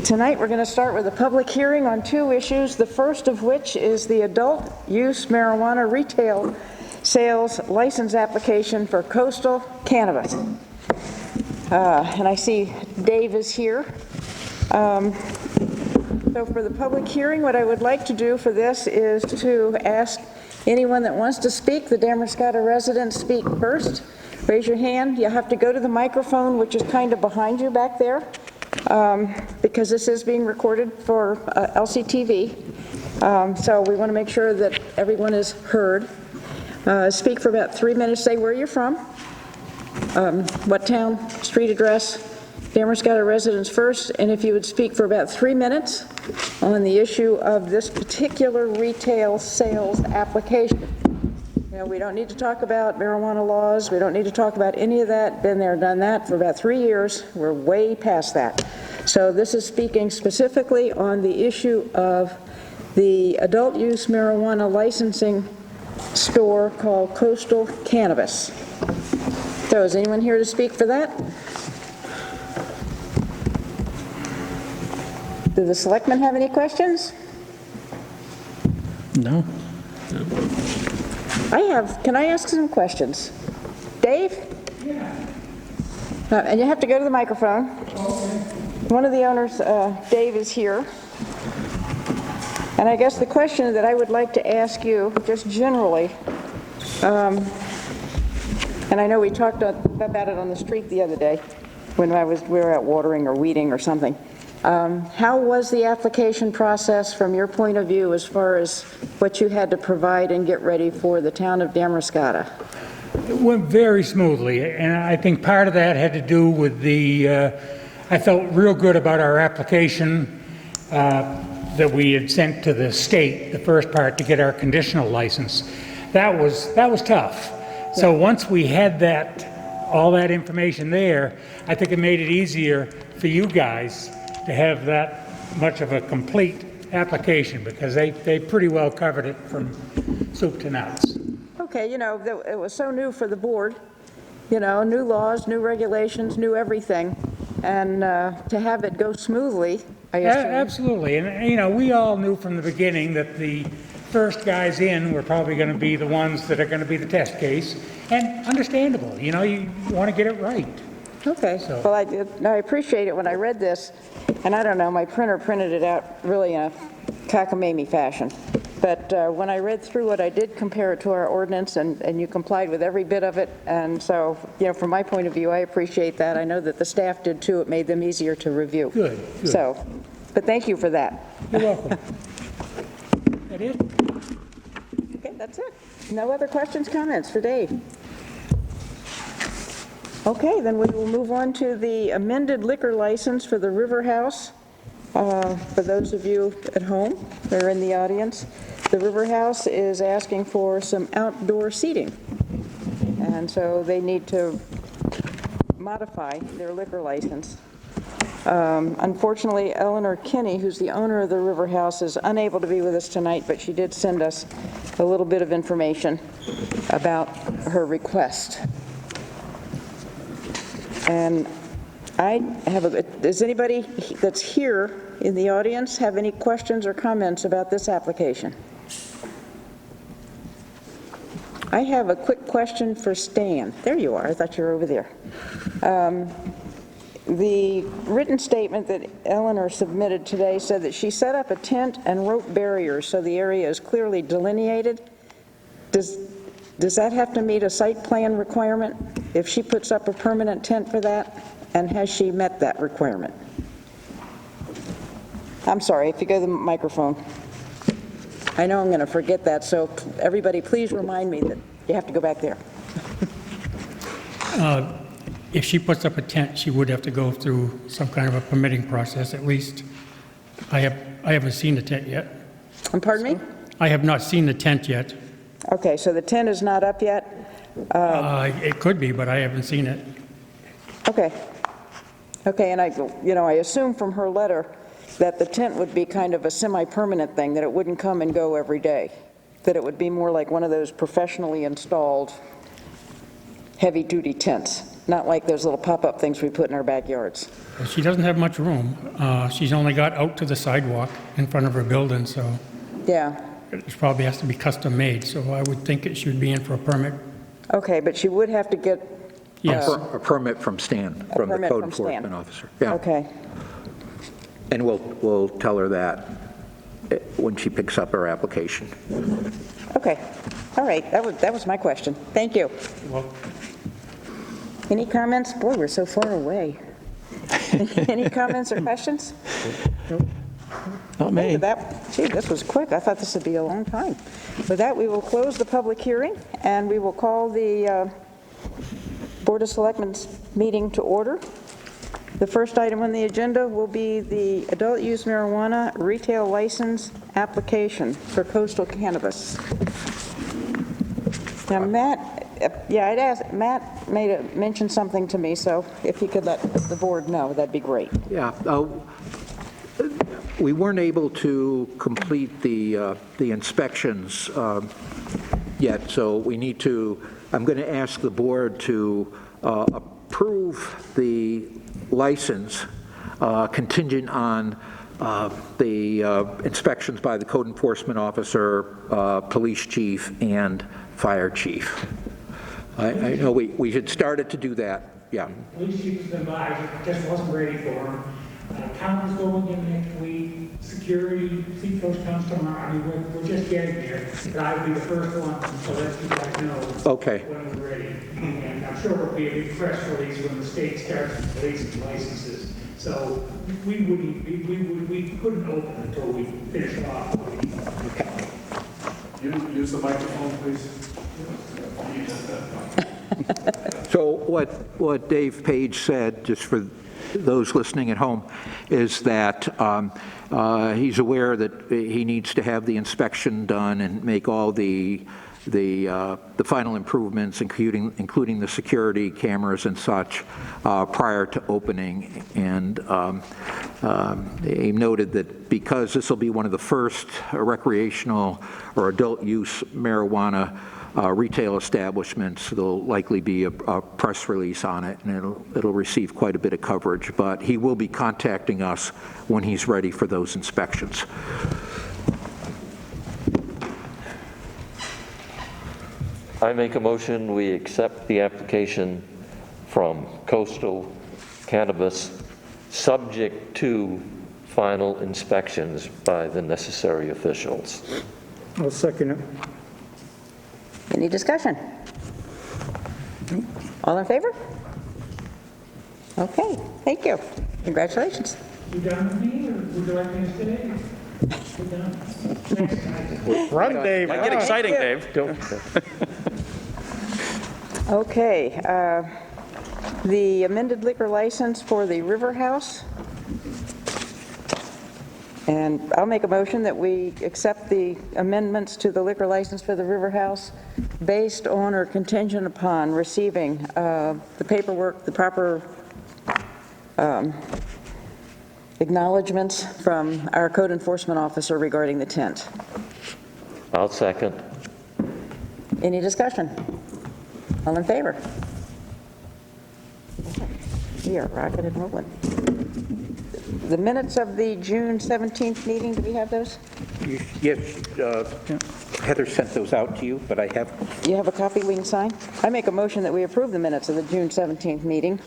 Tonight we're going to start with a public hearing on two issues, the first of which is the adult use marijuana retail sales license application for Coastal Cannabis. And I see Dave is here. So for the public hearing, what I would like to do for this is to ask anyone that wants to speak, the Damariscotta residents speak first. Raise your hand. You'll have to go to the microphone, which is kind of behind you back there, because this is being recorded for LCTV. So we want to make sure that everyone is heard. Speak for about 3 minutes. Say where you're from, what town, street address, Damariscotta residents first, and if you would speak for about 3 minutes on the issue of this particular retail sales application. You know, we don't need to talk about marijuana laws. We don't need to talk about any of that. Been there, done that for about 3 years. We're way past that. So this is speaking specifically on the issue of the adult use marijuana licensing store called Coastal Cannabis. So is anyone here to speak for that? Do the selectmen have any questions? No. Can I ask some questions? Dave? Yeah. And you have to go to the microphone. Okay. One of the owners, Dave, is here. And I guess the question that I would like to ask you, just generally, and I know we talked about it on the street the other day when we were out watering or weeding or something. How was the application process from your point of view as far as what you had to provide and get ready for the town of Damariscotta? It went very smoothly, and I think part of that had to do with I felt real good about our application that we had sent to the state, the first part, to get our conditional license. That was tough. Yeah. So once we had all that information there, I think it made it easier for you guys to have that much of a complete application, because they pretty well covered it from soup to nuts. Okay, you know, it was so new for the board, you know, new laws, new regulations, new everything, and to have it go smoothly, I assume. Absolutely, and you know, we all knew from the beginning that the first guys in were probably going to be the ones that are going to be the test case, and understandable, you know, you want to get it right. Okay, so. Well, I appreciate it when I read this, and I don't know, my printer printed it out really in a cockamamie fashion. But when I read through it, I did compare it to our ordinance, and you complied with every bit of it. And so, you know, from my point of view, I appreciate that. I know that the staff did too. It made them easier to review. Good. So, but thank you for that. You're welcome. That it? Okay, that's it. No other questions, comments for Dave? Okay, then we will move on to the amended liquor license for the River House. For those of you at home that are in the audience, the River House is asking for some outdoor seating. And so they need to modify their liquor license. Unfortunately, Eleanor Kinney, who's the owner of the River House, is unable to be with us tonight, but she did send us a little bit of information about her request. And does anybody that's here in the audience have any questions or comments about this application? I have a quick question for Stan. There you are. I thought you were over there. The written statement that Eleanor submitted today said that she set up a tent and rope barriers so the area is clearly delineated. Does that have to meet a site plan requirement if she puts up a permanent tent for that? And has she met that requirement? I'm sorry, if you go to the microphone. I know I'm going to forget that, so everybody please remind me that you have to go back there. If she puts up a tent, she would have to go through some kind of a permitting process at least. I haven't seen the tent yet. Pardon me? I have not seen the tent yet. Okay, so the tent is not up yet? It could be, but I haven't seen it. Okay. Okay, and I assume from her letter that the tent would be kind of a semi-permanent thing, that it wouldn't come and go every day, that it would be more like one of those professionally installed heavy-duty tents, not like those little pop-up things we put in our backyards. She doesn't have much room. She's only got out to the sidewalk in front of her building, so Yeah, it probably has to be custom made, so I would think it should be in for a permit. okay, but she would have to get, Yes, A permit from Stan, from the permit code from Stan. enforcement officer. Yeah, okay, and we'll tell her that when she picks up her application. okay. All right, that was my question. Thank you. well, Any comments? Boy, we're so far away. Any comments or questions? Not me. With that, gee, this was quick. I thought this would be a long time. With that, we will close the public hearing, and we will call the Board of Selectmen's meeting to order. The first item on the agenda will be the adult use marijuana retail license application for Coastal Cannabis. Now, Matt, I'd asked, Matt mentioned something to me, so if you could let the board know, that'd be great. Yeah, we weren't able to complete the inspections yet, so we need to, I'm going to ask the board to approve the license contingent on the inspections by the code enforcement officer, police chief, and fire chief. I know we had started to do that, yeah. Police chief has been by, just wasn't ready for him. County's going in next week, security, see those comes tomorrow. I mean, we're just getting there. But I will be the first one, so let you guys know Okay. when we're ready. And I'm sure it'll be a big press release when the state starts releasing licenses. So we couldn't open until we finished off. Use the microphone, please. So what Dave Page said, just for those listening at home, is that he's aware that he needs to have the inspection done and make all the final improvements, including the security cameras and such, prior to opening. And he noted that because this will be one of the first recreational or adult use marijuana retail establishments, there'll likely be a press release on it, and it'll receive quite a bit of coverage. But he will be contacting us when he's ready for those inspections. I make a motion, we accept the application from Coastal Cannabis, subject to final inspections by the necessary officials. I'll second it. Any discussion? All in favor? Okay, thank you. Congratulations. You done with me, or would you like me to stay? We're done. Thanks, guys. Run, Dave. Might get exciting, Dave. Okay, the amended liquor license for the River House. And I'll make a motion that we accept the amendments to the liquor license for the River House based on or contingent upon receiving the paperwork, the proper acknowledgements from our code enforcement officer regarding the tent. I'll second. Any discussion? All in favor? We are rocking and rolling. The minutes of the June 17th meeting, do we have those? Yes, Heather sent those out to you, but I have. You have a copy we can sign? I make a motion that we approve the minutes of the June 17th meeting.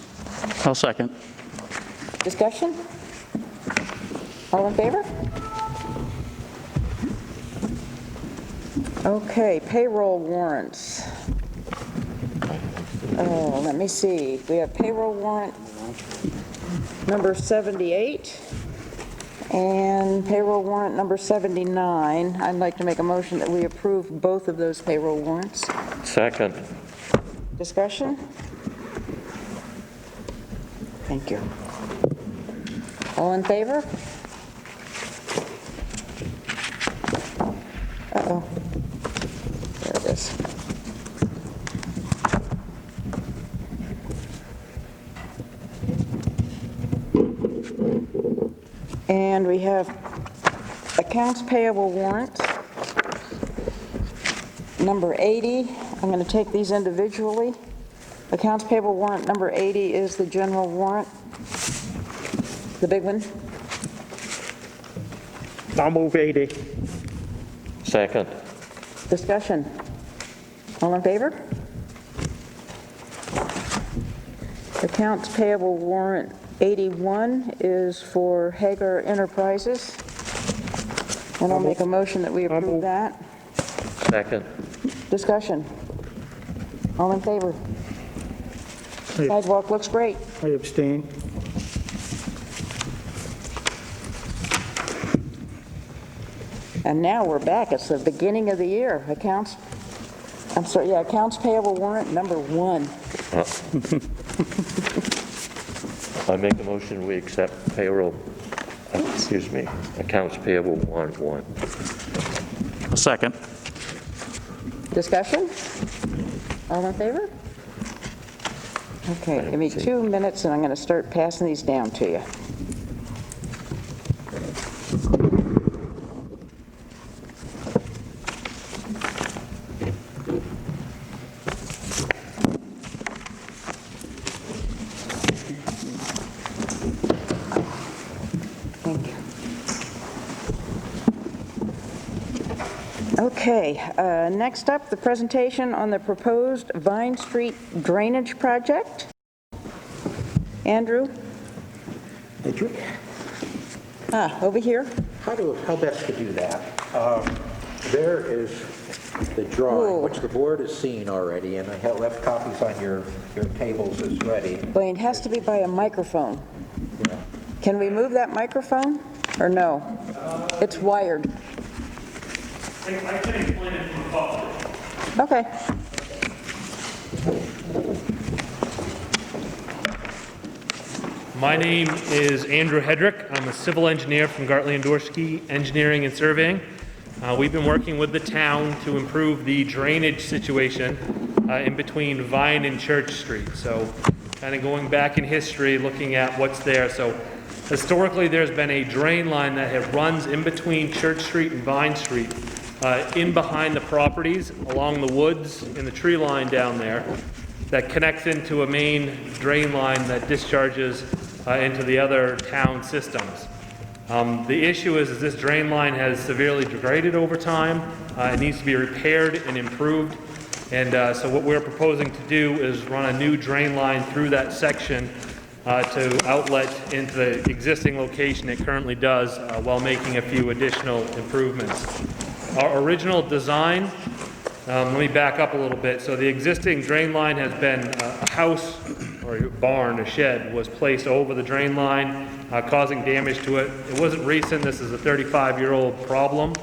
I'll second. Discussion? All in favor? Okay, payroll warrants. Oh, let me see. We have payroll warrant number 78 and payroll warrant number 79. I'd like to make a motion that we approve both of those payroll warrants. Second. Discussion? Thank you. All in favor? Uh-oh. There it is. And we have accounts payable warrant, number 80. I'm going to take these individually. Accounts payable warrant number 80 is the general warrant, the big one. I'll move 80. Second. Discussion. All in favor? Accounts payable warrant 81 is for Hagar Enterprises. And I'll make a motion that we approve that. Second. Discussion. All in favor? Sidewalk looks great. I abstain. And now we're back. It's the beginning of the year. Accounts payable warrant number 1. I make a motion, we accept accounts payable warrant 1. A second. Discussion? All in favor? Okay, give me 2 minutes and I'm going to start passing these down to you. Thank you. Okay, next up, the presentation on the proposed Vine Street drainage project. Andrew? Over here. How best to do that? There is the drawing, Ooh. which the board has seen already, and I have left copies on your tables as ready. But it has to be by a microphone. Yeah. Can we move that microphone, or no? It's wired. I can explain it from above. Okay. My name is Andrew Hedrick. I'm a civil engineer from Gartley and Dorsey Engineering and Surveying. We've been working with the town to improve the drainage situation in between Vine and Church Street. So kind of going back in history, looking at what's there. So historically, there's been a drain line that runs in between Church Street and Vine Street, in behind the properties, along the woods, in the tree line down there, that connects into a main drain line that discharges into the other town systems. The issue is this drain line has severely degraded over time. It needs to be repaired and improved. And so what we're proposing to do is run a new drain line through that section to outlet into the existing location it currently does, while making a few additional improvements. Our original design, let me back up a little bit. So the existing drain line has been a house or a barn, a shed, was placed over the drain line, causing damage to it. It wasn't recent. This is a 35-year-old problem.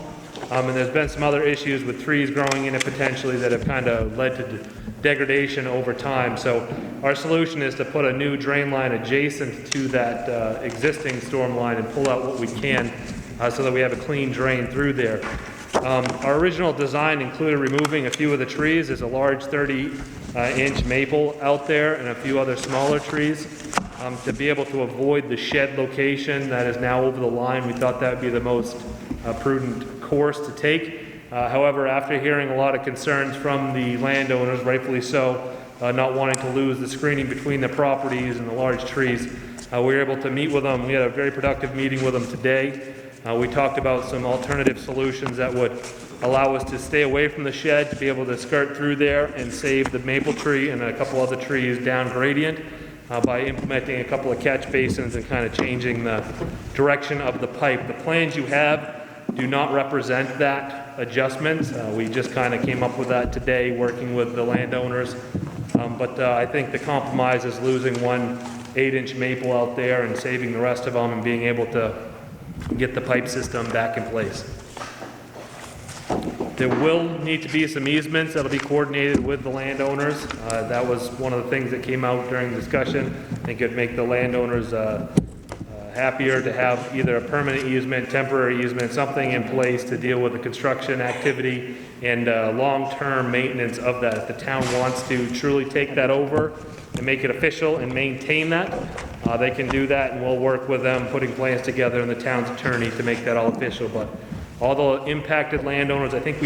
And there's been some other issues with trees growing in it potentially that have kind of led to degradation over time. So our solution is to put a new drain line adjacent to that existing storm line and pull out what we can so that we have a clean drain through there. Our original design included removing a few of the trees. There's a large 30-inch maple out there and a few other smaller trees. To be able to avoid the shed location that is now over the line, we thought that would be the most prudent course to take. However, after hearing a lot of concerns from the landowners, rightfully so, not wanting to lose the screening between the properties and the large trees, we were able to meet with them. We had a very productive meeting with them today. We talked about some alternative solutions that would allow us to stay away from the shed, to be able to skirt through there and save the maple tree and a couple other trees down gradient by implementing a couple of catch basins and kind of changing the direction of the pipe. The plans you have do not represent that adjustment. We just kind of came up with that today, working with the landowners. But I think the compromise is losing one 8-inch maple out there and saving the rest of them and being able to get the pipe system back in place. There will need to be some easements that'll be coordinated with the landowners. That was one of the things that came out during the discussion. I think it'd make the landowners happier to have either a permanent easement, temporary easement, something in place to deal with the construction activity and long-term maintenance of that. If the town wants to truly take that over and make it official and maintain that, they can do that, and we'll work with them, putting plans together and the town's attorney to make that all official. But all the impacted landowners, I think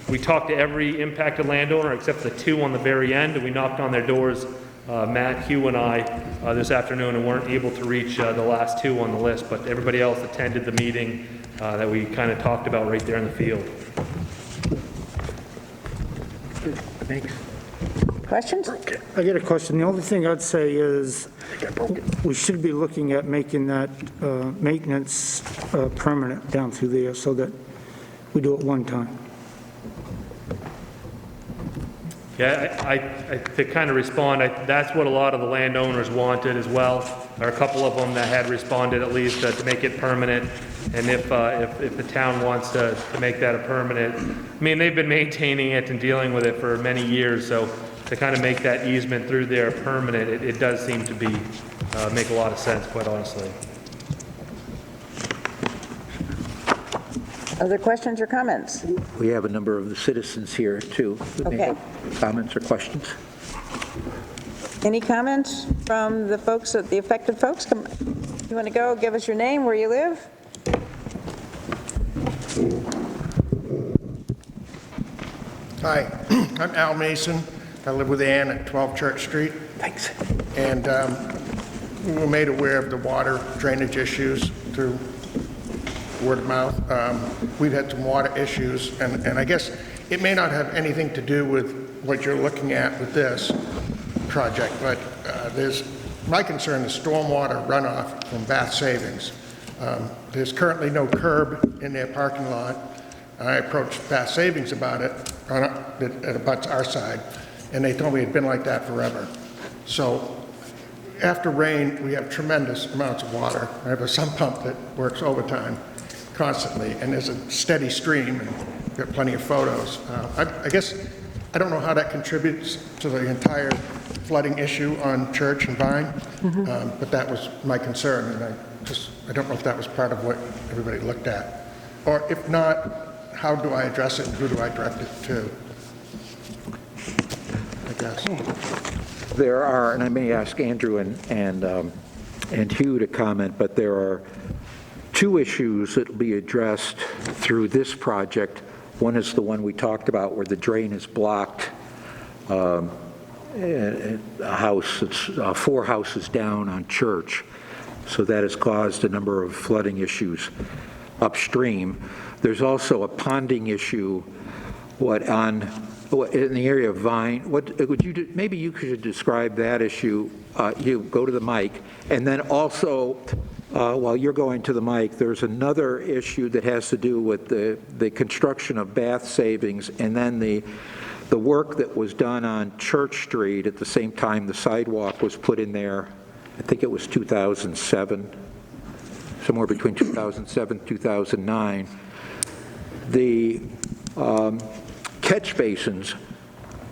we talked to every impacted landowner except the two on the very end, and we knocked on their doors Matt, Hugh, and I this afternoon and weren't able to reach the last two on the list, but everybody else attended the meeting that we kind of talked about right there in the field. Thanks. Questions? I get a question. The only thing I'd say is we should be looking at making that maintenance permanent down through there so that we do it one time. Yeah, to kind of respond, that's what a lot of the landowners wanted as well. There are a couple of them that had responded at least to make it permanent. And if the town wants to make that a permanent, I mean, they've been maintaining it and dealing with it for many years. So to kind of make that easement through there permanent, it does seem to be, make a lot of sense, quite honestly. Other questions or comments? We have a number of the citizens here, too. Okay. Comments or questions? Any comments from the folks, the affected folks? You want to go, give us your name, where you live? Hi, I'm Al Mason. I live with Ann at 12 Church Street. Thanks. And we were made aware of the water drainage issues through word of mouth. We've had some water issues, and I guess it may not have anything to do with what you're looking at with this project, but my concern is stormwater runoff from Bath Savings. There's currently no curb in their parking lot. I approached Bath Savings about it, it abuts our side, and they told me it'd been like that forever. So after rain, we have tremendous amounts of water. I have a sump pump that works overtime constantly, and there's a steady stream, and I've got plenty of photos. I guess I don't know how that contributes to the entire flooding issue on Church and Vine, but that was my concern, and I don't know if that was part of what everybody looked at. Or if not, how do I address it and who do I direct it to? I guess. There are, and I may ask Andrew and Hugh to comment, but there are two issues that will be addressed through this project. One is the one we talked about where the drain is blocked. A house, it's 4 houses down on Church. So that has caused a number of flooding issues upstream. There's also a ponding issue, in the area of Vine. Maybe you could describe that issue. You go to the mic, and then also, while you're going to the mic, there's another issue that has to do with the construction of Bath Savings, and then the work that was done on Church Street at the same time the sidewalk was put in there. I think it was 2007, somewhere between 2007 and 2009. The catch basins,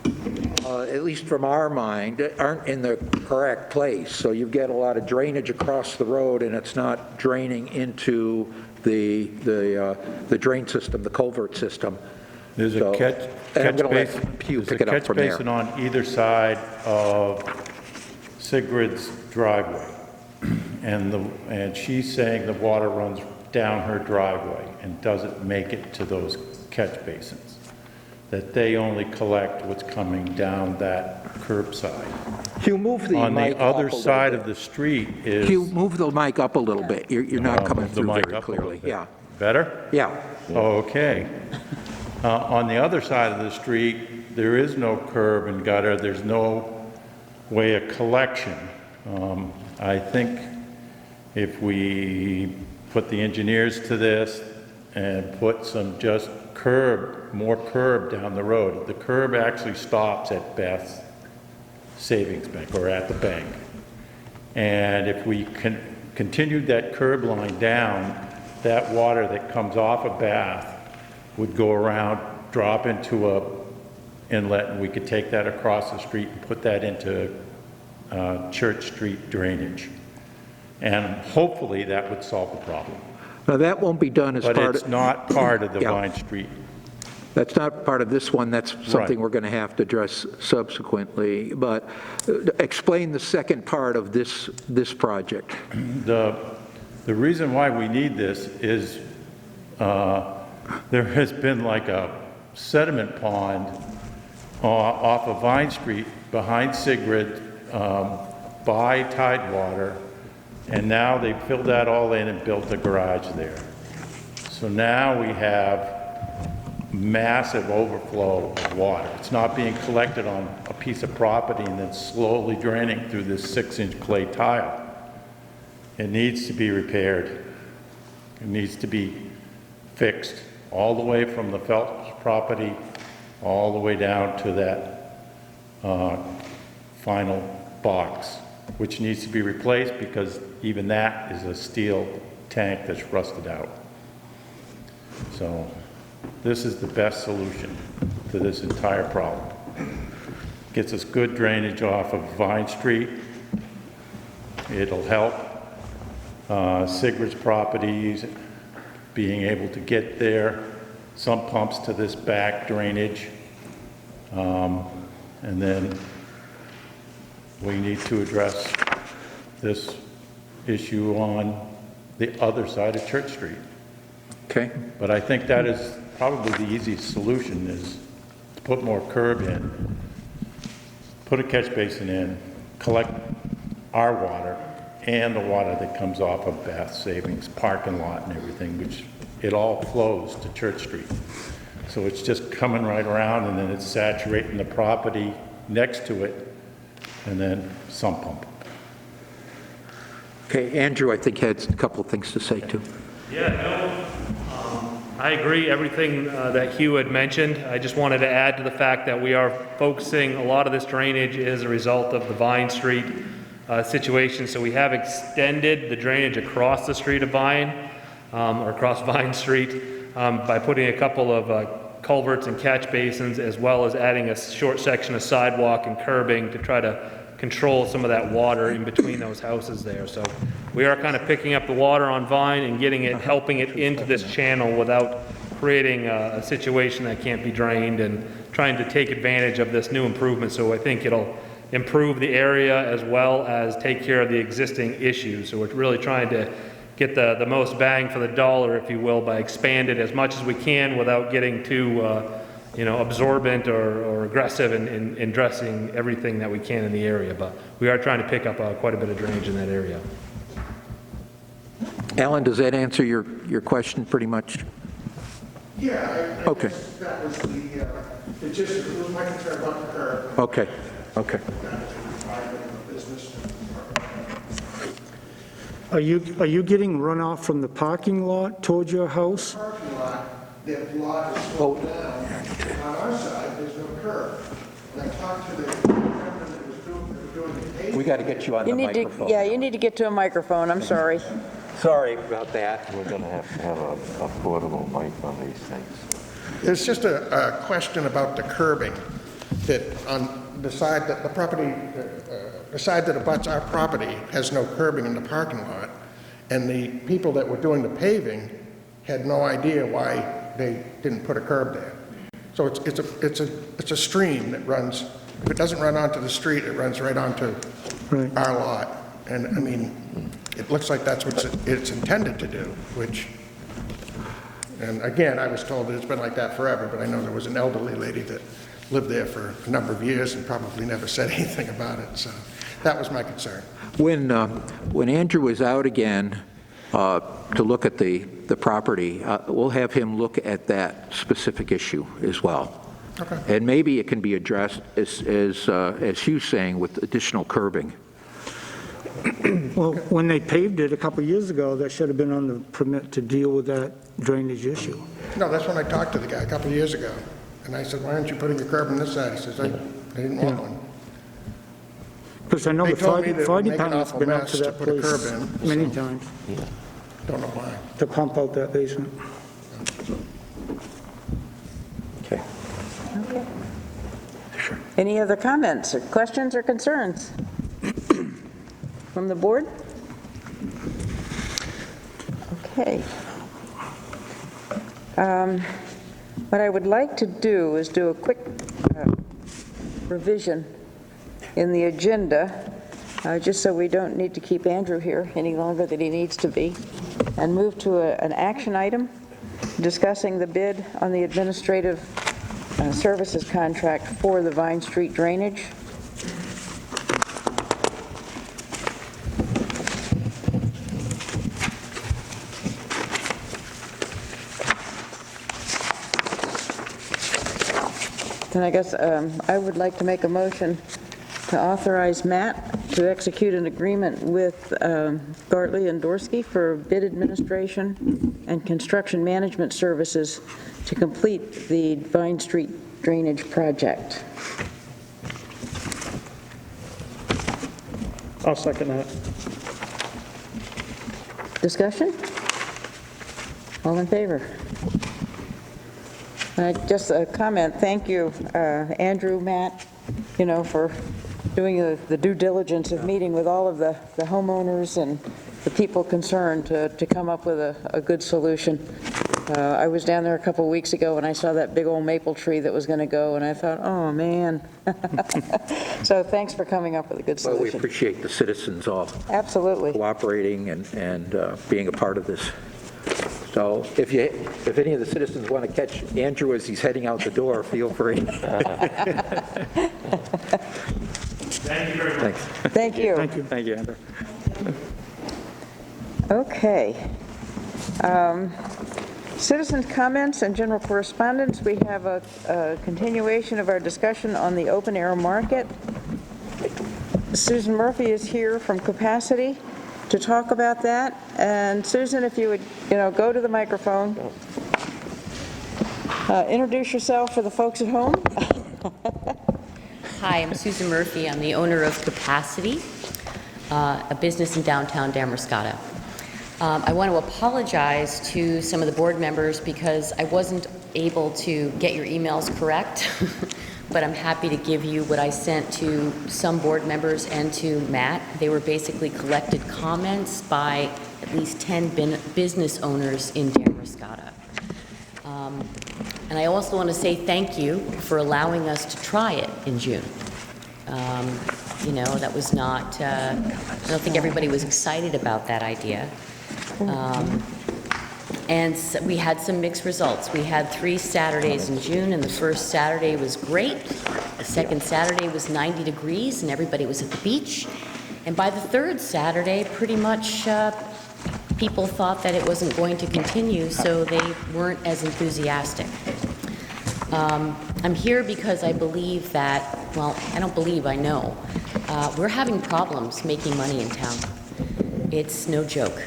at least from our mind, aren't in the correct place. So you get a lot of drainage across the road, and it's not draining into the drain system, the culvert system. There's So- a catch and I'm gonna let basin. Hugh There's pick a it up catch from there. basin on either side of Sigrid's driveway, and she's saying the water runs down her driveway and doesn't make it to those catch basins. That they only collect what's coming down that curbside. Hugh, move the On mic the up other a little side bit. of the street is. Hugh, move the mic up a little bit. You're not coming Move the through mic very up a little clearly. bit. Yeah, Better? yeah. Okay. On the other side of the street, there is no curb and gutter, there's no way of collection. I think if we put the engineers to this and put some just more curb down the road, the curb actually stops at Bath's Savings Bank, or at the bank. And if we continued that curb line down, that water that comes off of Bath would go around, drop into a inlet, and we could take that across the street and put that into Church Street drainage. And hopefully that would solve the problem. Now, that won't be done as But part it's of, not part of the Yeah. Vine Street. that's not part of this one. That's something Right. we're going to have to address subsequently. But explain the second part of this project. The reason why we need this is there has been like a sediment pond off of Vine Street behind Sigrid by Tidewater, and now they filled that all in and built a garage there. So now we have massive overflow of water. It's not being collected on a piece of property and then slowly draining through this 6-inch clay tile. It needs to be repaired. It needs to be fixed all the way from the Phelps property all the way down to that final box, which needs to be replaced because even that is a steel tank that's rusted out. So this is the best solution to this entire problem. Gets us good drainage off of Vine Street. It'll help Sigrid's properties being able to get there, some pumps to this back drainage. And then we need to address this issue on the other side of Church Street. Okay. But I think that is probably the easiest solution, is to put more curb in, put a catch basin in, collect our water and the water that comes off of Bath Savings parking lot and everything, which it all flows to Church Street. So it's just coming right around and then it's saturating the property next to it and then sump pump. Okay, Andrew, I think had a couple of things to say too. Yeah, no, I agree everything that Hugh had mentioned. I just wanted to add to the fact that we are focusing, a lot of this drainage is a result of the Vine Street situation. So we have extended the drainage across the street of Vine, or across Vine Street, by putting a couple of culverts and catch basins, as well as adding a short section of sidewalk and curbing to try to control some of that water in between those houses there. So we are kind of picking up the water on Vine and getting it, helping it into this channel without creating a situation that can't be drained, and trying to take advantage of this new improvement. So I think it'll improve the area as well as take care of the existing issues. So we're really trying to get the most bang for the dollar, if you will, by expanding as much as we can without getting too absorbent or aggressive in addressing everything that we can in the area. But we are trying to pick up quite a bit of drainage in that area. Alan, does that answer your question pretty much? Yeah, I Okay. guess that was it was my concern about the curb. Okay, okay. Are you getting runoff from the parking lot towards your house? Parking lot, that lot is sloped down. On our side, there's no curb. And I talked to the gentleman that was doing the paving. We got to get you on the microphone. You need to get to a microphone, I'm sorry. Sorry about that. We're going to have a portable mic on these things. There's just a question about the curbing, that on the side that the property, the side that abuts our property has no curbing in the parking lot, and the people that were doing the paving had no idea why they didn't put a curb there. So it's a stream that runs. If it doesn't run onto the street, it runs right onto our lot. And I mean, it looks like that's what it's intended to do, which, and again, I was told that it's been like that forever, but I know there was an elderly lady that lived there for a number of years and probably never said anything about it. So that was my concern. When Andrew is out again to look at the property, we'll have him look at that specific issue as well. Okay. And maybe it can be addressed, as Hugh's saying, with additional curbing. Well, when they paved it a couple of years ago, that should have been on the permit to deal with that drainage issue. No, that's when I talked to the guy a couple of years ago. And I said, why aren't you putting a curb on this side? He says, I didn't want one. Because I know They the told me that it fire would make an department's awful been up mess to to that put a curb place in, many so. times Don't know why. to pump out that basement. Okay. Any other comments or questions or concerns from the board? Okay. What I would like to do is do a quick revision in the agenda, just so we don't need to keep Andrew here any longer than he needs to be, and move to an action item discussing the bid on the administrative services contract for the Vine Street drainage. Then I guess I would like to make a motion to authorize Matt to execute an agreement with Gartley and Dorsey for bid administration and construction management services to complete the Vine Street drainage project. I'll second that. Discussion? All in favor? Just a comment, thank you, Andrew, Matt, for doing the due diligence of meeting with all of the homeowners and the people concerned to come up with a good solution. I was down there a couple weeks ago and I saw that big old maple tree that was going to go, and I thought, oh, man. So thanks for coming up with a good Well, we solution. appreciate the citizens all Absolutely. cooperating and being a part of this. So if any of the citizens want to catch Andrew as he's heading out the door, feel free. Thank you very much. Thanks. Thank you. Thank you. Thank you, Andrew. Okay. Citizens' comments and general correspondence. We have a continuation of our discussion on the open-air market. Susan Murphy is here from Capacity to talk about that. And Susan, if you would, go to the microphone. Introduce yourself for the folks at home. Hi, I'm Susan Murphy. I'm the owner of Capacity, a business in downtown Damariscotta. I want to apologize to some of the board members because I wasn't able to get your emails correct, but I'm happy to give you what I sent to some board members and to Matt. They were basically collected comments by at least 10 business owners in Damariscotta. And I also want to say thank you for allowing us to try it in June. That was not, I don't think everybody was excited about that idea. And so we had some mixed results. We had 3 Saturdays in June, and the first Saturday was great. The second Saturday was 90 degrees, and everybody was at the beach. And by the third Saturday, pretty much people thought that it wasn't going to continue, so they weren't as enthusiastic. I'm here because I believe that, well, I don't believe, I know, we're having problems making money in town. It's no joke.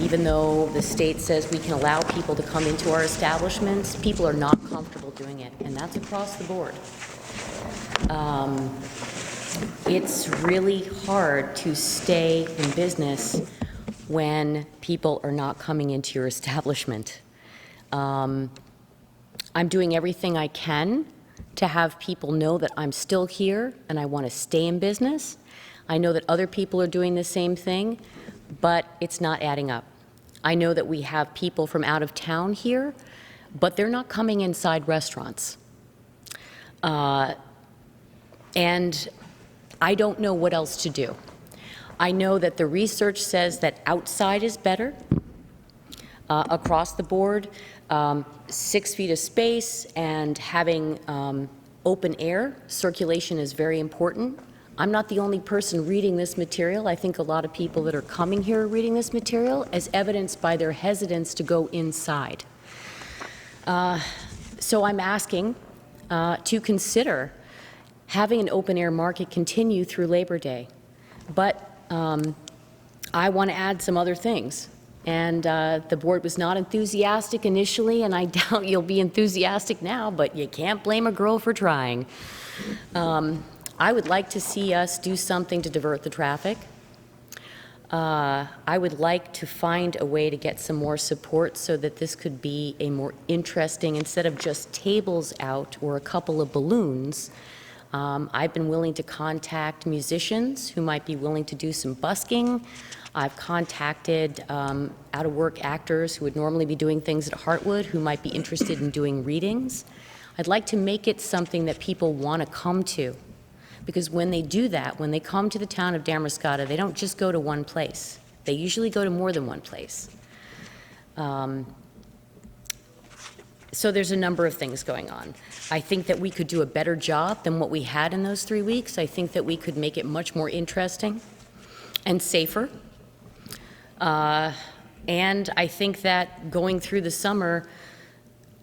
Even though the state says we can allow people to come into our establishments, people are not comfortable doing it, and that's across the board. It's really hard to stay in business when people are not coming into your establishment. I'm doing everything I can to have people know that I'm still here and I want to stay in business. I know that other people are doing the same thing, but it's not adding up. I know that we have people from out of town here, but they're not coming inside restaurants. And I don't know what else to do. I know that the research says that outside is better across the board. 6 feet of space and having open air circulation is very important. I'm not the only person reading this material. I think a lot of people that are coming here are reading this material, as evidenced by their hesitance to go inside. So I'm asking to consider having an open air market continue through Labor Day. But I want to add some other things. And the board was not enthusiastic initially, and I doubt you'll be enthusiastic now, but you can't blame a girl for trying. I would like to see us do something to divert the traffic. I would like to find a way to get some more support so that this could be a more interesting, instead of just tables out or a couple of balloons. I've been willing to contact musicians who might be willing to do some busking. I've contacted out-of-work actors who would normally be doing things at Heartwood who might be interested in doing readings. I'd like to make it something that people want to come to, because when they do that, when they come to the town of Damariscotta, they don't just go to one place. They usually go to more than one place. So there's a number of things going on. I think that we could do a better job than what we had in those 3 weeks. I think that we could make it much more interesting and safer. And I think that going through the summer,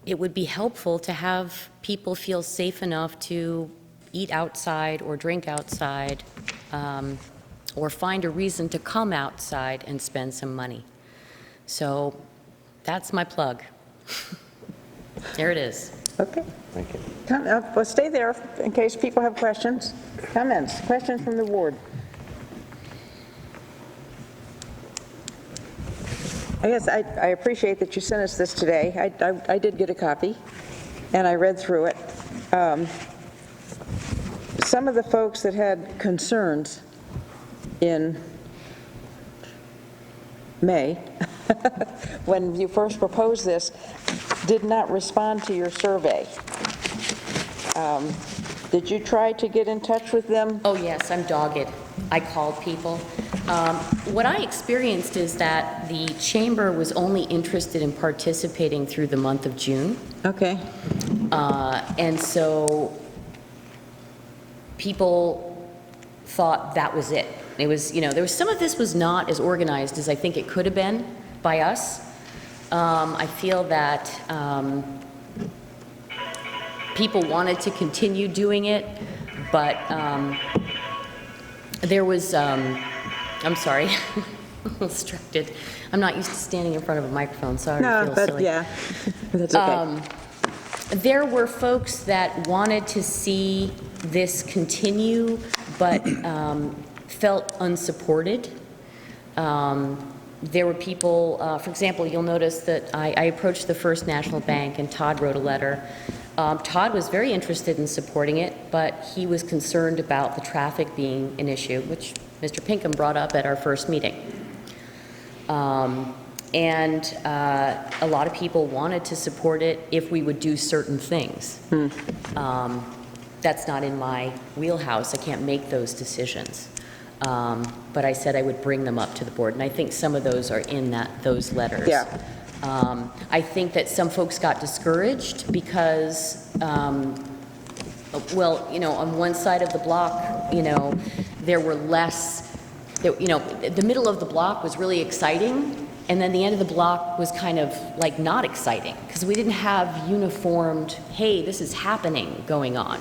it would be helpful to have people feel safe enough to eat outside or drink outside, or find a reason to come outside and spend some money. So that's my plug. There it is. Okay. Thank you. Well, stay there in case people have questions. Comments, questions from the board. I guess I appreciate that you sent us this today. I did get a copy, and I read through it. Some of the folks that had concerns in May, when you first proposed this, did not respond to your survey. Did you try to get in touch with them? Oh, yes, I'm dogged. I called people. What I experienced is that the chamber was only interested in participating through the month of June. Okay. And so people thought that was it. It was, there was some of this was not as organized as I think it could have been by us. I feel that people wanted to continue doing it, but there was, I'm sorry, I'm distracted. I'm not used to standing in front of a microphone, so I already feel silly. Yeah, that's okay. There were folks that wanted to see this continue, but felt unsupported. There were people, for example, you'll notice that I approached the First National Bank and Todd wrote a letter. Todd was very interested in supporting it, but he was concerned about the traffic being an issue, which Mr. Pinkham brought up at our first meeting. And a lot of people wanted to support it if we would do certain things. That's not in my wheelhouse. I can't make those decisions. But I said I would bring them up to the board, and I think some of those are in those letters. Yeah. I think that some folks got discouraged because, well, on one side of the block, there were less, the middle of the block was really exciting, and then the end of the block was kind of like not exciting because we didn't have uniformed, hey, this is happening going on.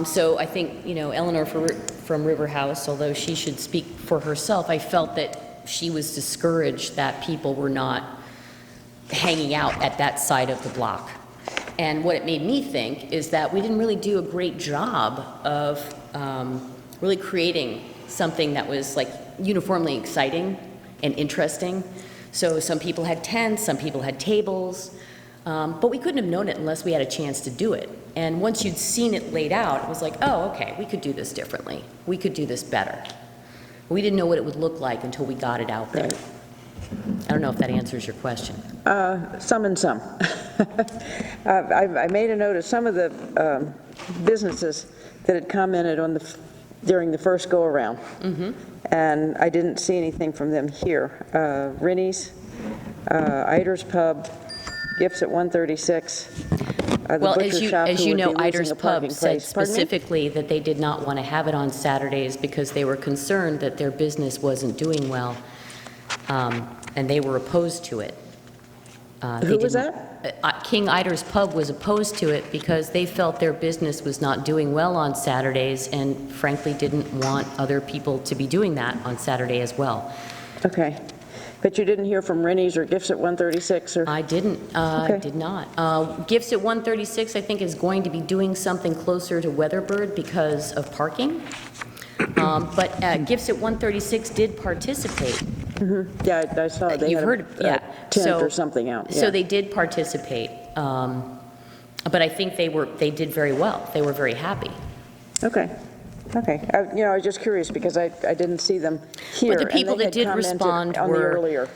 So I think, Eleanor from River House, although she should speak for herself, I felt that she was discouraged that people were not hanging out at that side of the block. And what it made me think is that we didn't really do a great job of really creating something that was like uniformly exciting and interesting. So some people had tents, some people had tables, but we couldn't have known it unless we had a chance to do it. And once you'd seen it laid out, it was like, oh, okay, we could do this differently. We could do this better. We didn't know what it would look like until we got it out there. Right. I don't know if that answers your question. Some and some. I made a note of some of the businesses that had commented on during the first go-around. And I didn't see anything from them here. Rinnie's, Eider's Pub, Gifts at 136. Well, as you know, Eider's Pub said specifically that they did not want to have it on Saturdays because they were concerned that their business wasn't doing well, and they were opposed to it. Who was that? King Eider's Pub was opposed to it because they felt their business was not doing well on Saturdays and frankly didn't want other people to be doing that on Saturday as well. Okay. But you didn't hear from Rinnie's or Gifts at 136? Or? I didn't. Okay. Did not. Gifts at 136, I think, is going to be doing something closer to Weatherbird because of parking. But Gifts at 136 did participate. Yeah, I saw they had a tent or something out. So they did participate. But I think they did very well. They were very happy. Okay. Okay. I was just curious because I didn't see them here. But the people that did respond were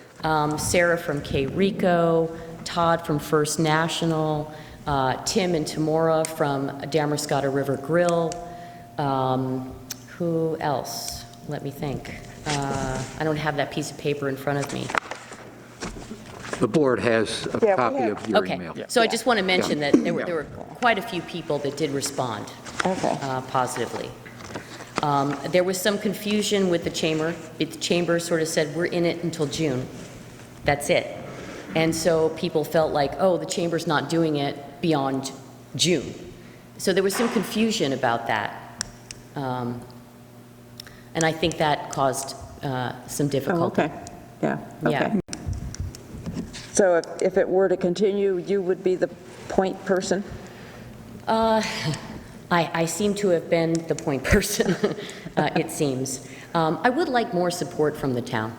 Sarah from K Rico, Todd from First National, Tim and Tamora from Damariscotta River Grill. Who else? Let me think. I don't have that piece of paper in front of me. The board has a copy of your email. Okay, so I just want to mention that there were quite a few people that did respond positively. There was some confusion with the chamber. The chamber sort of said, we're in it until June. That's it. And so people felt like, oh, the chamber's not doing it beyond June. So there was some confusion about that. And I think that caused some Oh, difficulty. okay, yeah, Yeah. okay. So if it were to continue, you would be the point person? I seem to have been the point person, it seems. I would like more support from the town.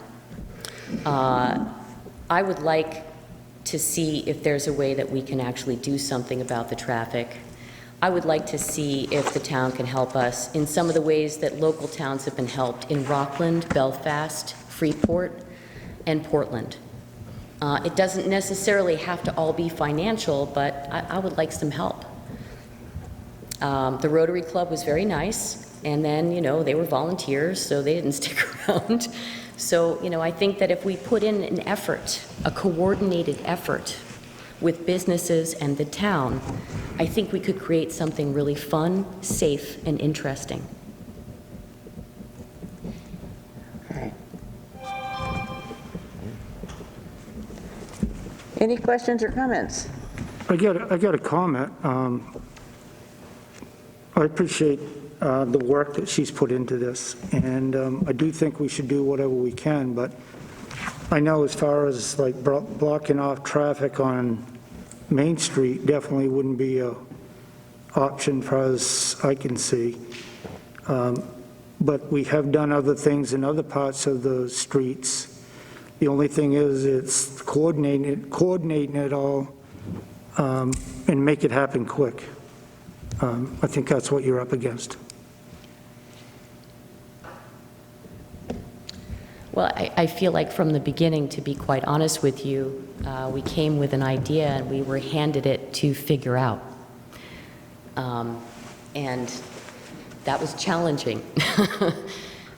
I would like to see if there's a way that we can actually do something about the traffic. I would like to see if the town can help us in some of the ways that local towns have been helped in Rockland, Belfast, Freeport, and Portland. It doesn't necessarily have to all be financial, but I would like some help. The Rotary Club was very nice, and then, you know, they were volunteers, so they didn't stick around. So, you know, I think that if we put in an effort, a coordinated effort with businesses and the town, I think we could create something really fun, safe, and interesting. All right. Any questions or comments? I got a comment. I appreciate the work that she's put into this, and I do think we should do whatever we can, but I know as far as like blocking off traffic on Main Street definitely wouldn't be a option for us, I can see. But we have done other things in other parts of the streets. The only thing is it's coordinating it all and make it happen quick. I think that's what you're up against. Well, I feel like from the beginning, to be quite honest with you, we came with an idea and we were handed it to figure out. And that was challenging.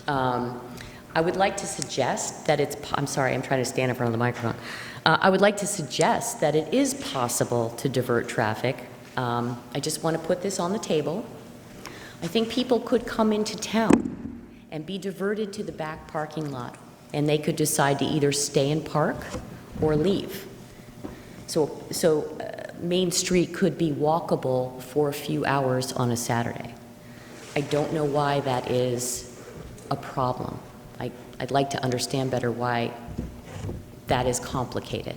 I would like to suggest that I'm sorry, I'm trying to stand in front of the microphone. I would like to suggest that it is possible to divert traffic. I just want to put this on the table. I think people could come into town and be diverted to the back parking lot, and they could decide to either stay and park or leave. So Main Street could be walkable for a few hours on a Saturday. I don't know why that is a problem. I'd like to understand better why that is complicated.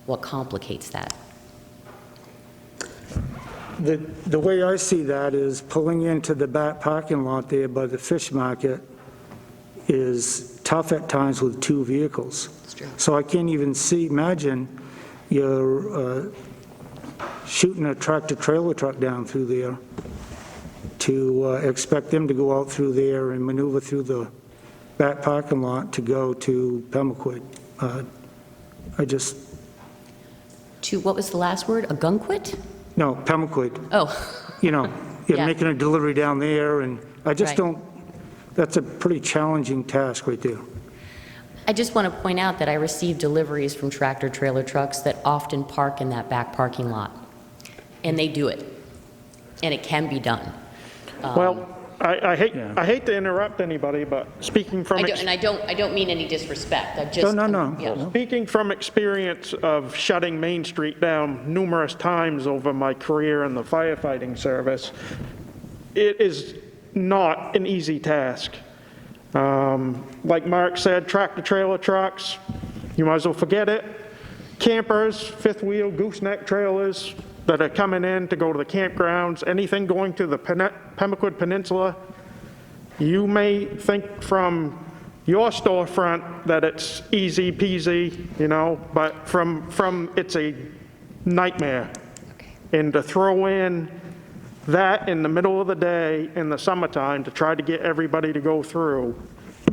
What complicates that? The way I see that is pulling into the back parking lot there by the fish market is tough at times with two vehicles. That's true. So I can't even imagine you're shooting a tractor-trailer truck down through there to expect them to go out through there and maneuver through the back parking lot to go to Pemaquid. What was the last word? A gunquit? No, Pemaquid. Oh. You know, you're Yeah. making a delivery down there, and I just Right. don't, that's a pretty challenging task right there. I just want to point out that I receive deliveries from tractor-trailer trucks that often park in that back parking lot. And they do it. And it can be done. Well, I hate to interrupt anybody, but speaking from I don't mean any disrespect. I just. No. Yeah. speaking from experience of shutting Main Street down numerous times over my career in the firefighting service, it is not an easy task. Like Mark said, tractor-trailer trucks, you might as well forget it. Campers, fifth-wheel gooseneck trailers that are coming in to go to the campgrounds, anything going to the Pemaquid Peninsula, you may think from your storefront that it's easy peasy, you know, but from it's a nightmare. And to throw in that in the middle of the day in the summertime to try to get everybody to go through.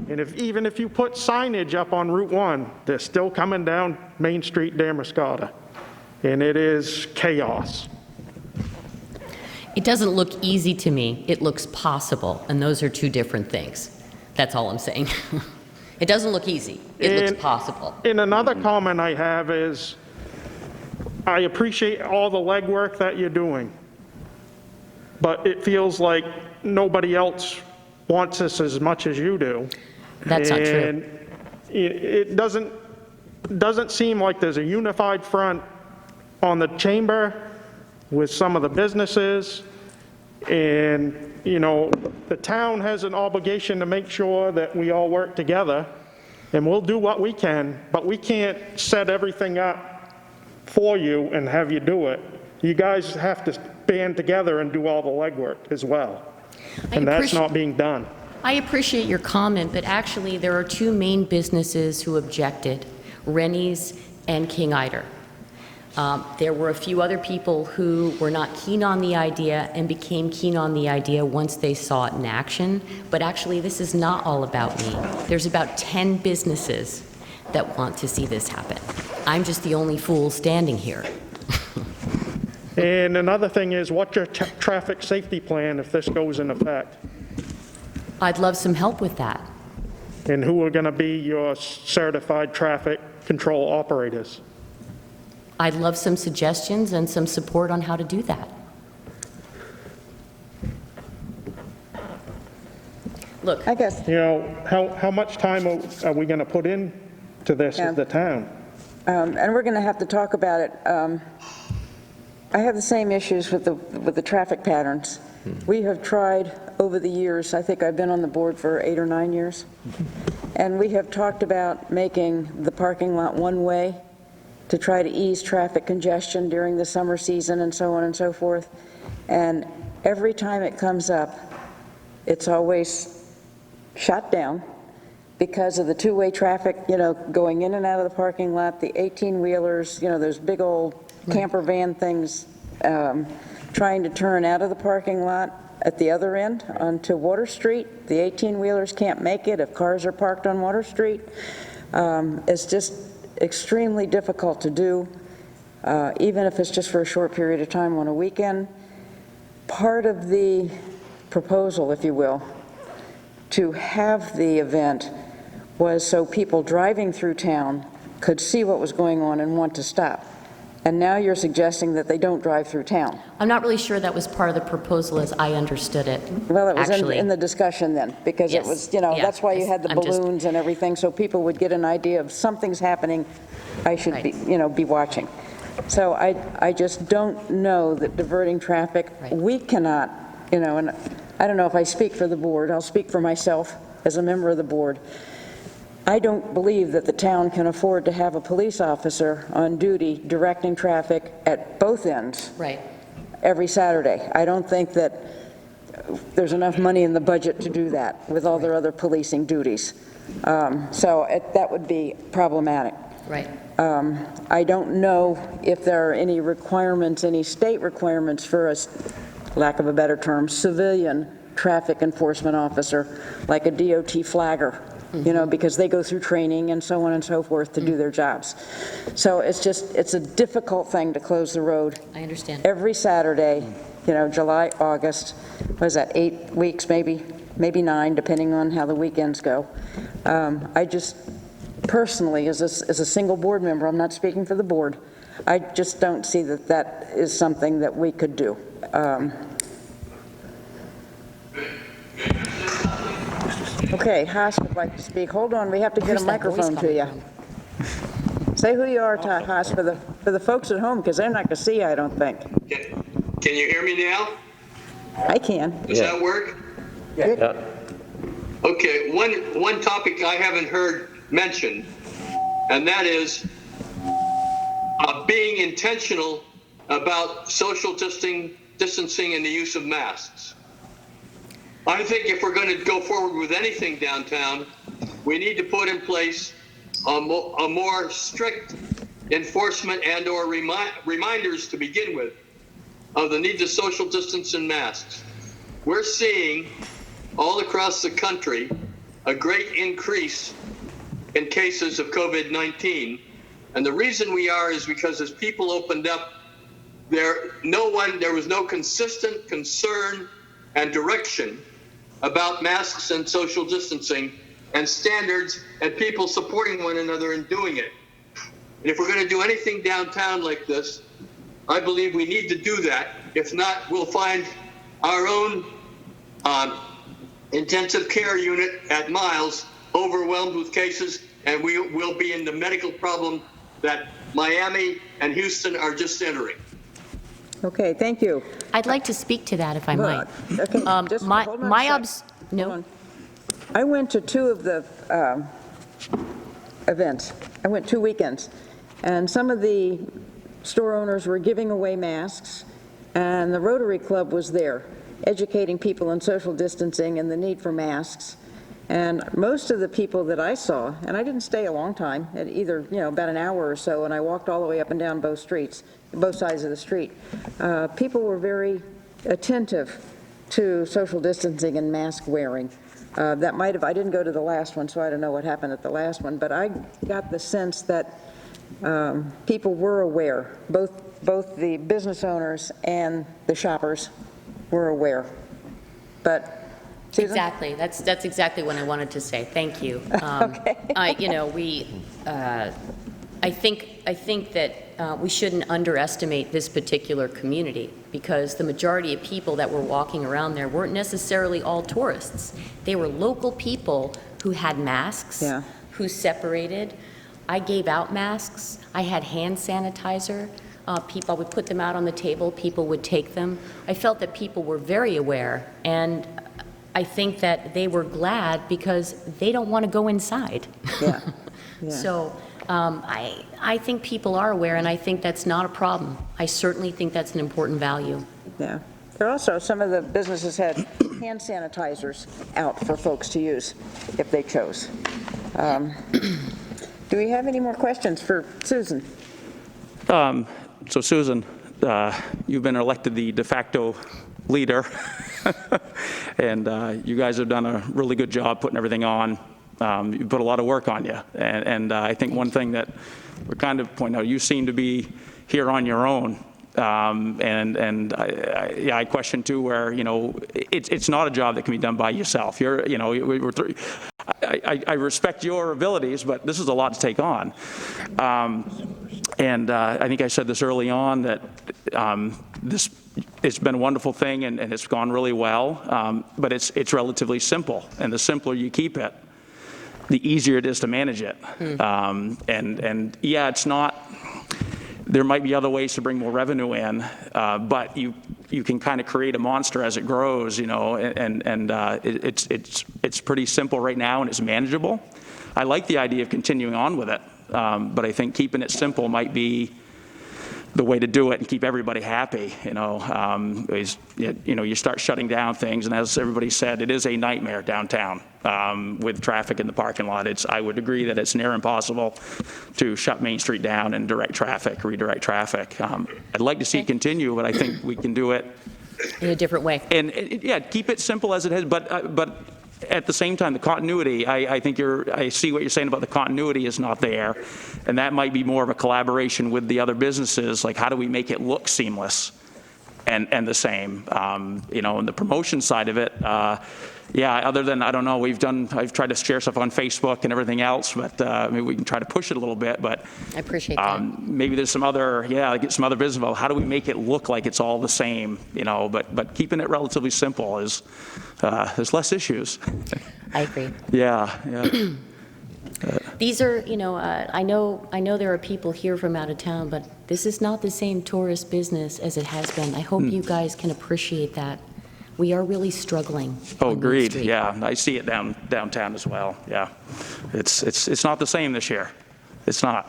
And even if you put signage up on Route 1, they're still coming down Main Street, Damariscotta. And it is chaos. It doesn't look easy to me. It looks possible. And those are two different things. That's all I'm saying. It doesn't look easy. It looks possible. And another comment I have is, I appreciate all the legwork that you're doing, but it feels like nobody else wants this as much as you do. That's not true. And it doesn't, doesn't seem like there's a unified front on the chamber with some of the businesses. And, you know, the town has an obligation to make sure that we all work together, and we'll do what we can, but we can't set everything up for you and have you do it. You guys have to band together and do all the legwork as well. And that's not being done. I appreciate your comment, but actually there are two main businesses who objected, Rennie's and King Eider. There were a few other people who were not keen on the idea and became keen on the idea once they saw it in action. But actually, this is not all about me. There's about 10 businesses that want to see this happen. I'm just the only fool standing here. And another thing is, what's your traffic safety plan if this goes in effect? I'd love some help with that. And who are going to be your certified traffic control operators? I'd love some suggestions and some support on how to do that. Look, I guess, You know, how much time are we going to put in to this as the town? and we're going to have to talk about it. I have the same issues with the traffic patterns. We have tried over the years, I think I've been on the board for 8 or 9 years, and we have talked about making the parking lot one-way to try to ease traffic congestion during the summer season and so on and so forth. And every time it comes up, it's always shut down because of the two-way traffic, you know, going in and out of the parking lot, the 18-wheelers, you know, those big old camper van things trying to turn out of the parking lot at the other end onto Water Street. The 18-wheelers can't make it if cars are parked on Water Street. It's just extremely difficult to do, even if it's just for a short period of time on a weekend. Part of the proposal, if you will, to have the event was so people driving through town could see what was going on and want to stop. And now you're suggesting that they don't drive through town. I'm not really sure that was part of the proposal as I understood it. Well, it was actually. in the discussion then, because it Yes. was, you know, Yeah. that's why you had the I'm just- balloons and everything, so people would get an idea of something's happening, I should be, Right. you know, be watching. So I just don't know that diverting traffic, Right. we cannot, you know, and I don't know if I speak for the board, I'll speak for myself as a member of the board. I don't believe that the town can afford to have a police officer on duty directing traffic at both ends Right. every Saturday. I don't think that there's enough money in the budget to do that with all their other policing duties. That would be problematic. Right. I don't know if there are any requirements, any state requirements for a, lack of a better term, civilian traffic enforcement officer, like a DOT flagger, you know, because they go through training and so on and so forth to do their jobs. So it's a difficult thing to close the road I understand. every Saturday, you know, July, August, what is that, 8 weeks maybe 9, depending on how the weekends go. I just personally, as a single board member, I'm not speaking for the board, I just don't see that that is something that we could do. Okay, Haas would like to speak. Hold on, we have to get Where's a that voice microphone to you. coming Say who you are, Haas, for the folks at home, because they're not going to see you, I don't think. Can you hear me now? I can. Does that work? Yeah. Okay, one topic I haven't heard mentioned, and that is being intentional about social distancing and the use of masks. I think if we're going to go forward with anything downtown, we need to put in place a more strict enforcement and or reminders to begin with of the need to social distance and masks. We're seeing all across the country a great increase in cases of COVID-19. And the reason we are is because as people opened up, there was no consistent concern and direction about masks and social distancing and standards and people supporting one another in doing it. And if we're going to do anything downtown like this, I believe we need to do that. If not, we'll find our own intensive care unit at Miles overwhelmed with cases and we will be in the medical problem that Miami and Houston are just entering. Okay, thank you. I'd like to speak to that if I might. Okay, just My, hold on a my sec. obs, no. Hold on. I went to 2 of the events. I went 2 weekends, and some of the store owners were giving away masks, and the Rotary Club was there, educating people on social distancing and the need for masks. And most of the people that I saw, and I didn't stay a long time, at either, about an hour or so, and I walked all the way up and down both streets, both sides of the street. People were very attentive to social distancing and mask wearing. That might have, I didn't go to the last one, so I don't know what happened at the last one, but I got the sense that people were aware, both the business owners and the shoppers were aware. But Susan? Exactly. That's exactly what I wanted to say. Thank you. Okay. I think that we shouldn't underestimate this particular community, because the majority of people that were walking around there weren't necessarily all tourists. They were local people who had masks, Yeah. who separated. I gave out masks. I had hand sanitizer. People would put them out on the table. People would take them. I felt that people were very aware, and I think that they were glad because they don't want to go inside. Yeah. Yeah. So I think people are aware, and I think that's not a problem. I certainly think that's an important value. Yeah. There also, some of the businesses had hand sanitizers out for folks to use if they chose. Do we have any more questions for Susan? So Susan, you've been elected the de facto leader, and you guys have done a really good job putting everything on. You put a lot of work on you, and I think one thing that we're kind of pointing out, you seem to be here on your own, and I question too where, it's not a job that can be done by yourself. I respect your abilities, but this is a lot to take on. And I think I said this early on, that it's been a wonderful thing, and it's gone really well, but it's relatively simple, and the simpler you keep it, the easier it is to manage it. And yeah, it's not, there might be other ways to bring more revenue in, but you can kind of create a monster as it grows, and it's pretty simple right now, and it's manageable. I like the idea of continuing on with it, but I think keeping it simple might be the way to do it and keep everybody happy. You start shutting down things, and as everybody said, it is a nightmare downtown with traffic in the parking lot. I would agree that it's near impossible to shut Main Street down and redirect traffic. I'd like to see it continue, but I think we can do it In a different way. and yeah, keep it simple as it is, but at the same time, the continuity, I think I see what you're saying about the continuity is not there, and that might be more of a collaboration with the other businesses, like how do we make it look seamless and the same, and the promotion side of it, yeah, other than, I don't know, I've tried to share stuff on Facebook and everything else, but maybe we can try to push it a little bit, but I appreciate that. maybe there's some other, get some other business involved. How do we make it look like it's all the same, but keeping it relatively simple is, there's less issues. I agree. Yeah. These are, I know there are people here from out of town, but this is not the same tourist business as it has been. I hope you guys can appreciate that. We are really struggling. Oh, on Main agreed. Street. Yeah, I see it downtown as well. Yeah, it's not the same this year. It's not.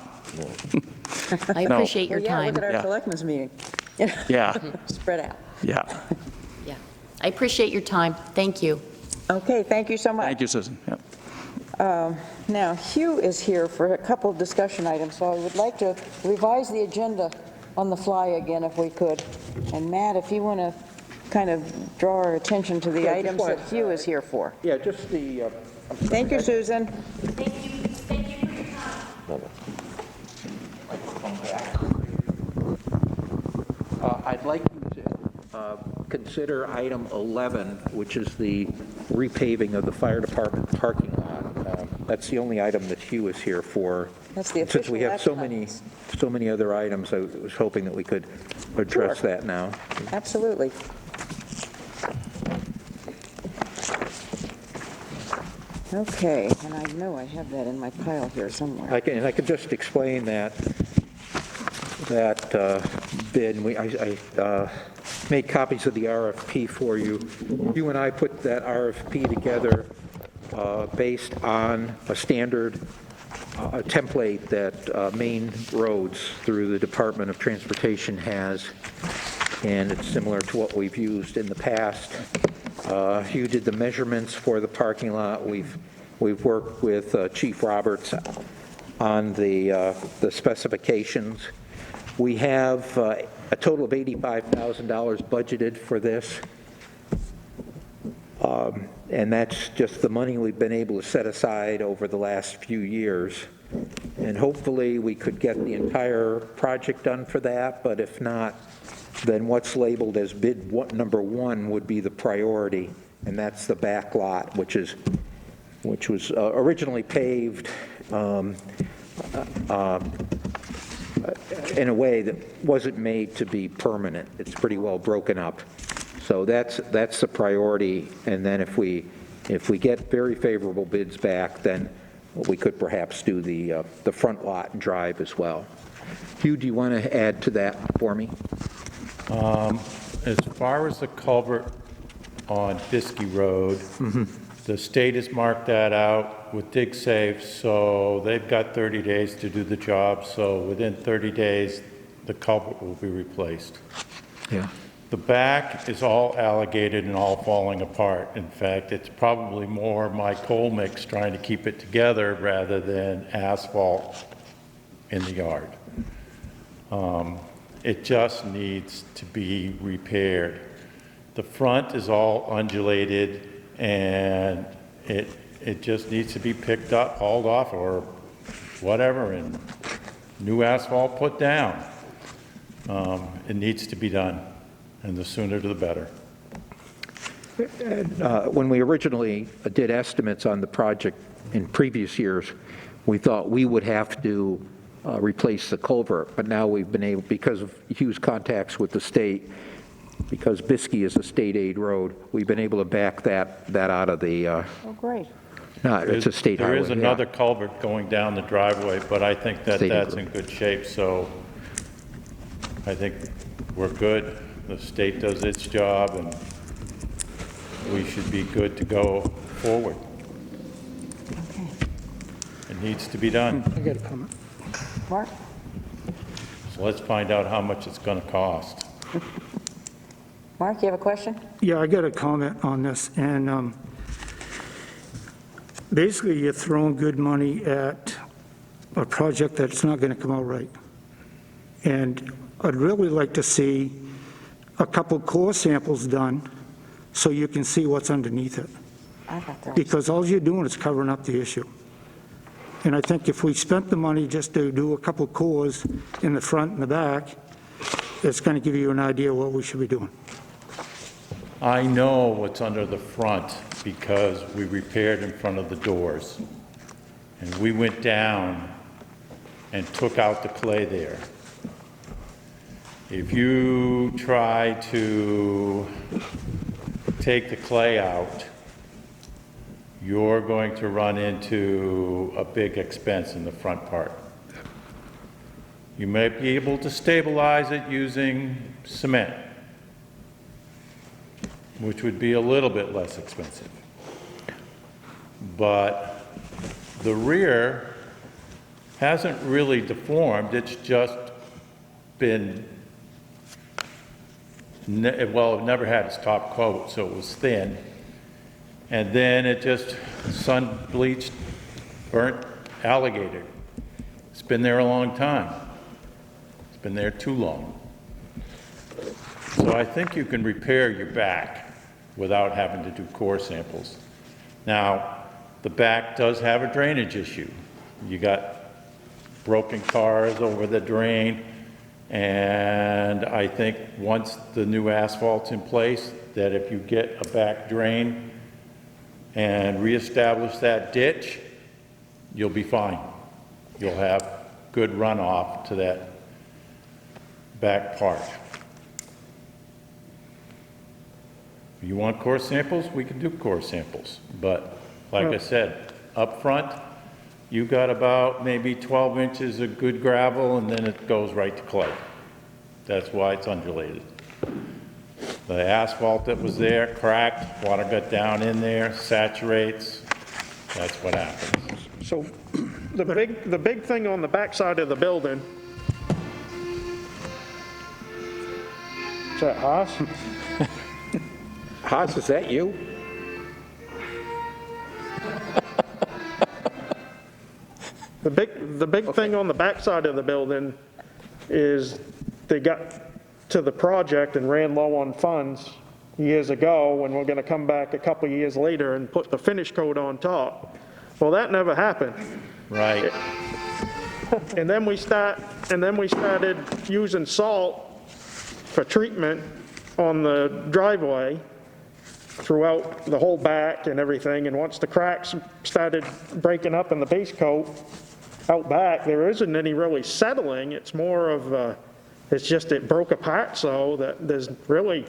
I appreciate your Well, yeah, time. look at our Yeah. selectmen's meeting. Yeah, Spread out. yeah. Yeah. I appreciate your time. Thank you. Okay, thank you so much. Thank you, Susan. Yep. Now, Hugh is here for a couple of discussion items, so I would like to revise the agenda on the fly again if we could. And Matt, if you want to kind of draw our attention to the Yeah, just items wanted- that Hugh is here for. Yeah, just the, Thank you, Susan. Thank you for your time. I'd like you to consider item 11, which is the repaving of the fire department parking lot. That's the only item that Hugh is here for. That's the Since we official have so action many other items, I was hoping that we could address Sure. that now. Absolutely. Okay, and I know I have that in my pile here somewhere. I can just explain that bid. And I made copies of the RFP for you. You and I put that RFP together based on a standard a template that Maine Roads through the Department of Transportation has, and it's similar to what we've used in the past. You did the measurements for the parking lot. We've worked with Chief Roberts on the specifications. We have a total of $85,000 budgeted for this. And that's just the money we've been able to set aside over the last few years. And hopefully we could get the entire project done for that, but if not, then what's labeled as bid number one would be the priority, and that's the back lot, which was originally paved in a way that wasn't made to be permanent. It's pretty well broken up. So that's the priority, and then if we get very favorable bids back, then we could perhaps do the front lot and drive as well. Hugh, do you want to add to that for me? As far as the culvert on Biskey Road, the state has marked that out with DigSafe, so they've got 30 days to do the job. So within 30 days, the culvert will be replaced. Yeah. The back is all alligated and all falling apart. In fact, it's probably more my coal mix trying to keep it together rather than asphalt in the yard. It just needs to be repaired. The front is all undulated, and it just needs to be picked up, hauled off, or whatever, and new asphalt put down. It needs to be done, and the sooner the better. When we originally did estimates on the project in previous years, we thought we would have to replace the culvert, but now we've been able, because of Hugh's contacts with the state, because Biskey is a state aid road, we've been able to back that out of the, Oh, great. no, it's a state highway. There is another culvert going down the driveway, but I think that State that's road. in good shape, so I think we're good. The state does its job, and we should be good to go forward. Okay. It needs to be done. I got a comment. Mark? So let's find out how much it's going to cost. Mark, you have a question? Yeah, I got a comment on this, and basically you're throwing good money at a project that's not going to come out right. And I'd really like to see a couple core samples done so you can see what's underneath it. I thought there was. Because all you're doing is covering up the issue. And I think if we spent the money just to do a couple cores in the front and the back, it's going to give you an idea what we should be doing. I know what's under the front because we repaired in front of the doors. And we went down and took out the clay there. If you try to take the clay out, you're going to run into a big expense in the front part. You may be able to stabilize it using cement, which would be a little bit less expensive. But the rear hasn't really deformed, it's just been, well, it never had its top coat, so it was thin. And then it just sun-bleached, burnt alligator. It's been there a long time. It's been there too long. So I think you can repair your back without having to do core samples. Now, the back does have a drainage issue. You got broken cars over the drain, and I think once the new asphalt's in place, that if you get a back drain and reestablish that ditch, you'll be fine. You'll have good runoff to that back part. If you want core samples, we can do core samples, but Like I said, up front, you got about maybe 12 inches of good gravel, and then it goes right to clay. That's why it's undulated. The asphalt that was there cracked, water got down in there, saturates, that's what happens. So the big thing on the backside of the building, is that Haas? Haas, is that you? The big thing on the backside of the building is they got to the project and ran low on funds years ago, and we're gonna come back a couple years later and put the finish coat on top. Well, that never happened. Right. And then we started using salt for treatment on the driveway throughout the whole back and everything, and once the cracks started breaking up in the base coat out back, there isn't any really settling. It's more of, it's just it broke apart so that there's really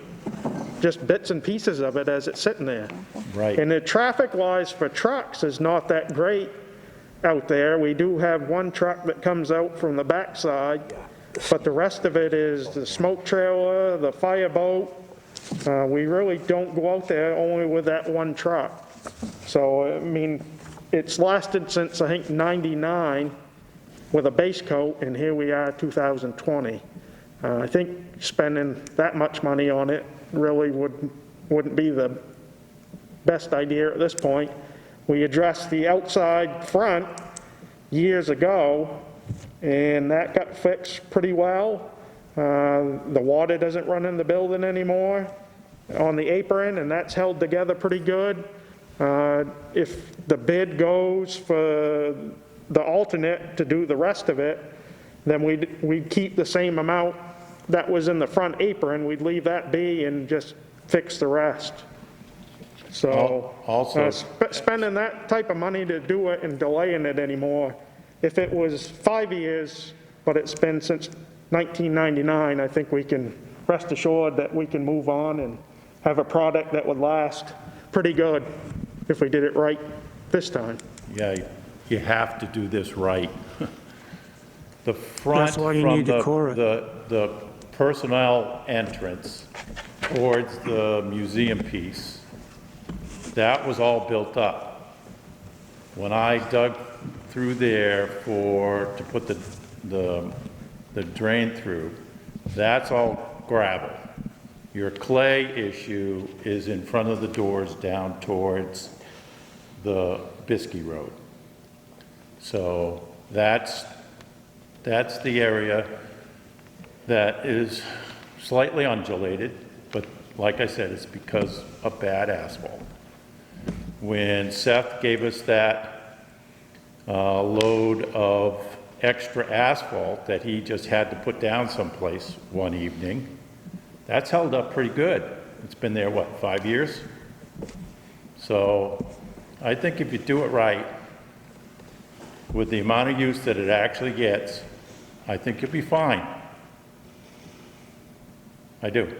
just bits and pieces of it as it's sitting there. Right. And the traffic-wise for trucks is not that great out there. We do have one truck that comes out from the backside, but the rest of it is the smoke trailer, the fireboat. We really don't go out there only with that one truck. So, I mean, it's lasted since, I think, '99 with a base coat, and here we are, 2020. I think spending that much money on it really wouldn't be the best idea at this point. We addressed the outside front years ago, and that got fixed pretty well. The water doesn't run in the building anymore on the apron, and that's held together pretty good. If the bid goes for the alternate to do the rest of it, then we'd keep the same amount that was in the front apron. We'd leave that be and just fix the rest. So Also, spending that type of money to do it and delaying it anymore, if it was 5 years, but it's been since 1999, I think we can rest assured that we can move on and have a product that would last pretty good if we did it right this time. yeah, you have to do this right. The front That's why you from need to core it. the personnel entrance towards the museum piece, that was all built up. When I dug through there to put the drain through, that's all gravel. Your clay issue is in front of the doors down towards the Biskie Road. So that's the area that is slightly undulated, but like I said, it's because of bad asphalt. When Seth gave us that load of extra asphalt that he just had to put down someplace one evening, that's held up pretty good. It's been there, what, 5 years? So I think if you do it right, with the amount of use that it actually gets, I think you'll be fine. I do.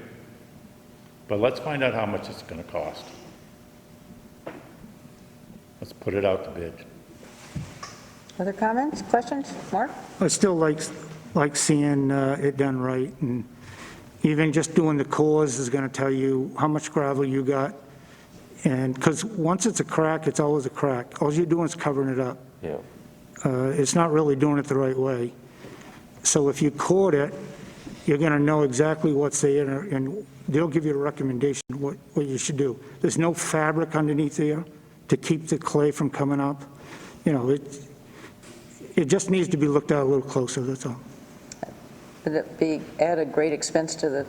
But let's find out how much it's going to cost. Let's put it out to bid. Other comments, questions? Mark? I still like seeing it done right, and even just doing the cores is going to tell you how much gravel you got, and because once it's a crack, it's always a crack. All you're doing is covering it up. Yeah. It's not really doing it the right way. So if you cored it, you're going to know exactly what's there, and they'll give you a recommendation what you should do. There's no fabric underneath there to keep the clay from coming up. You know, it just needs to be looked at a little closer, that's all. Would it be add a great expense to the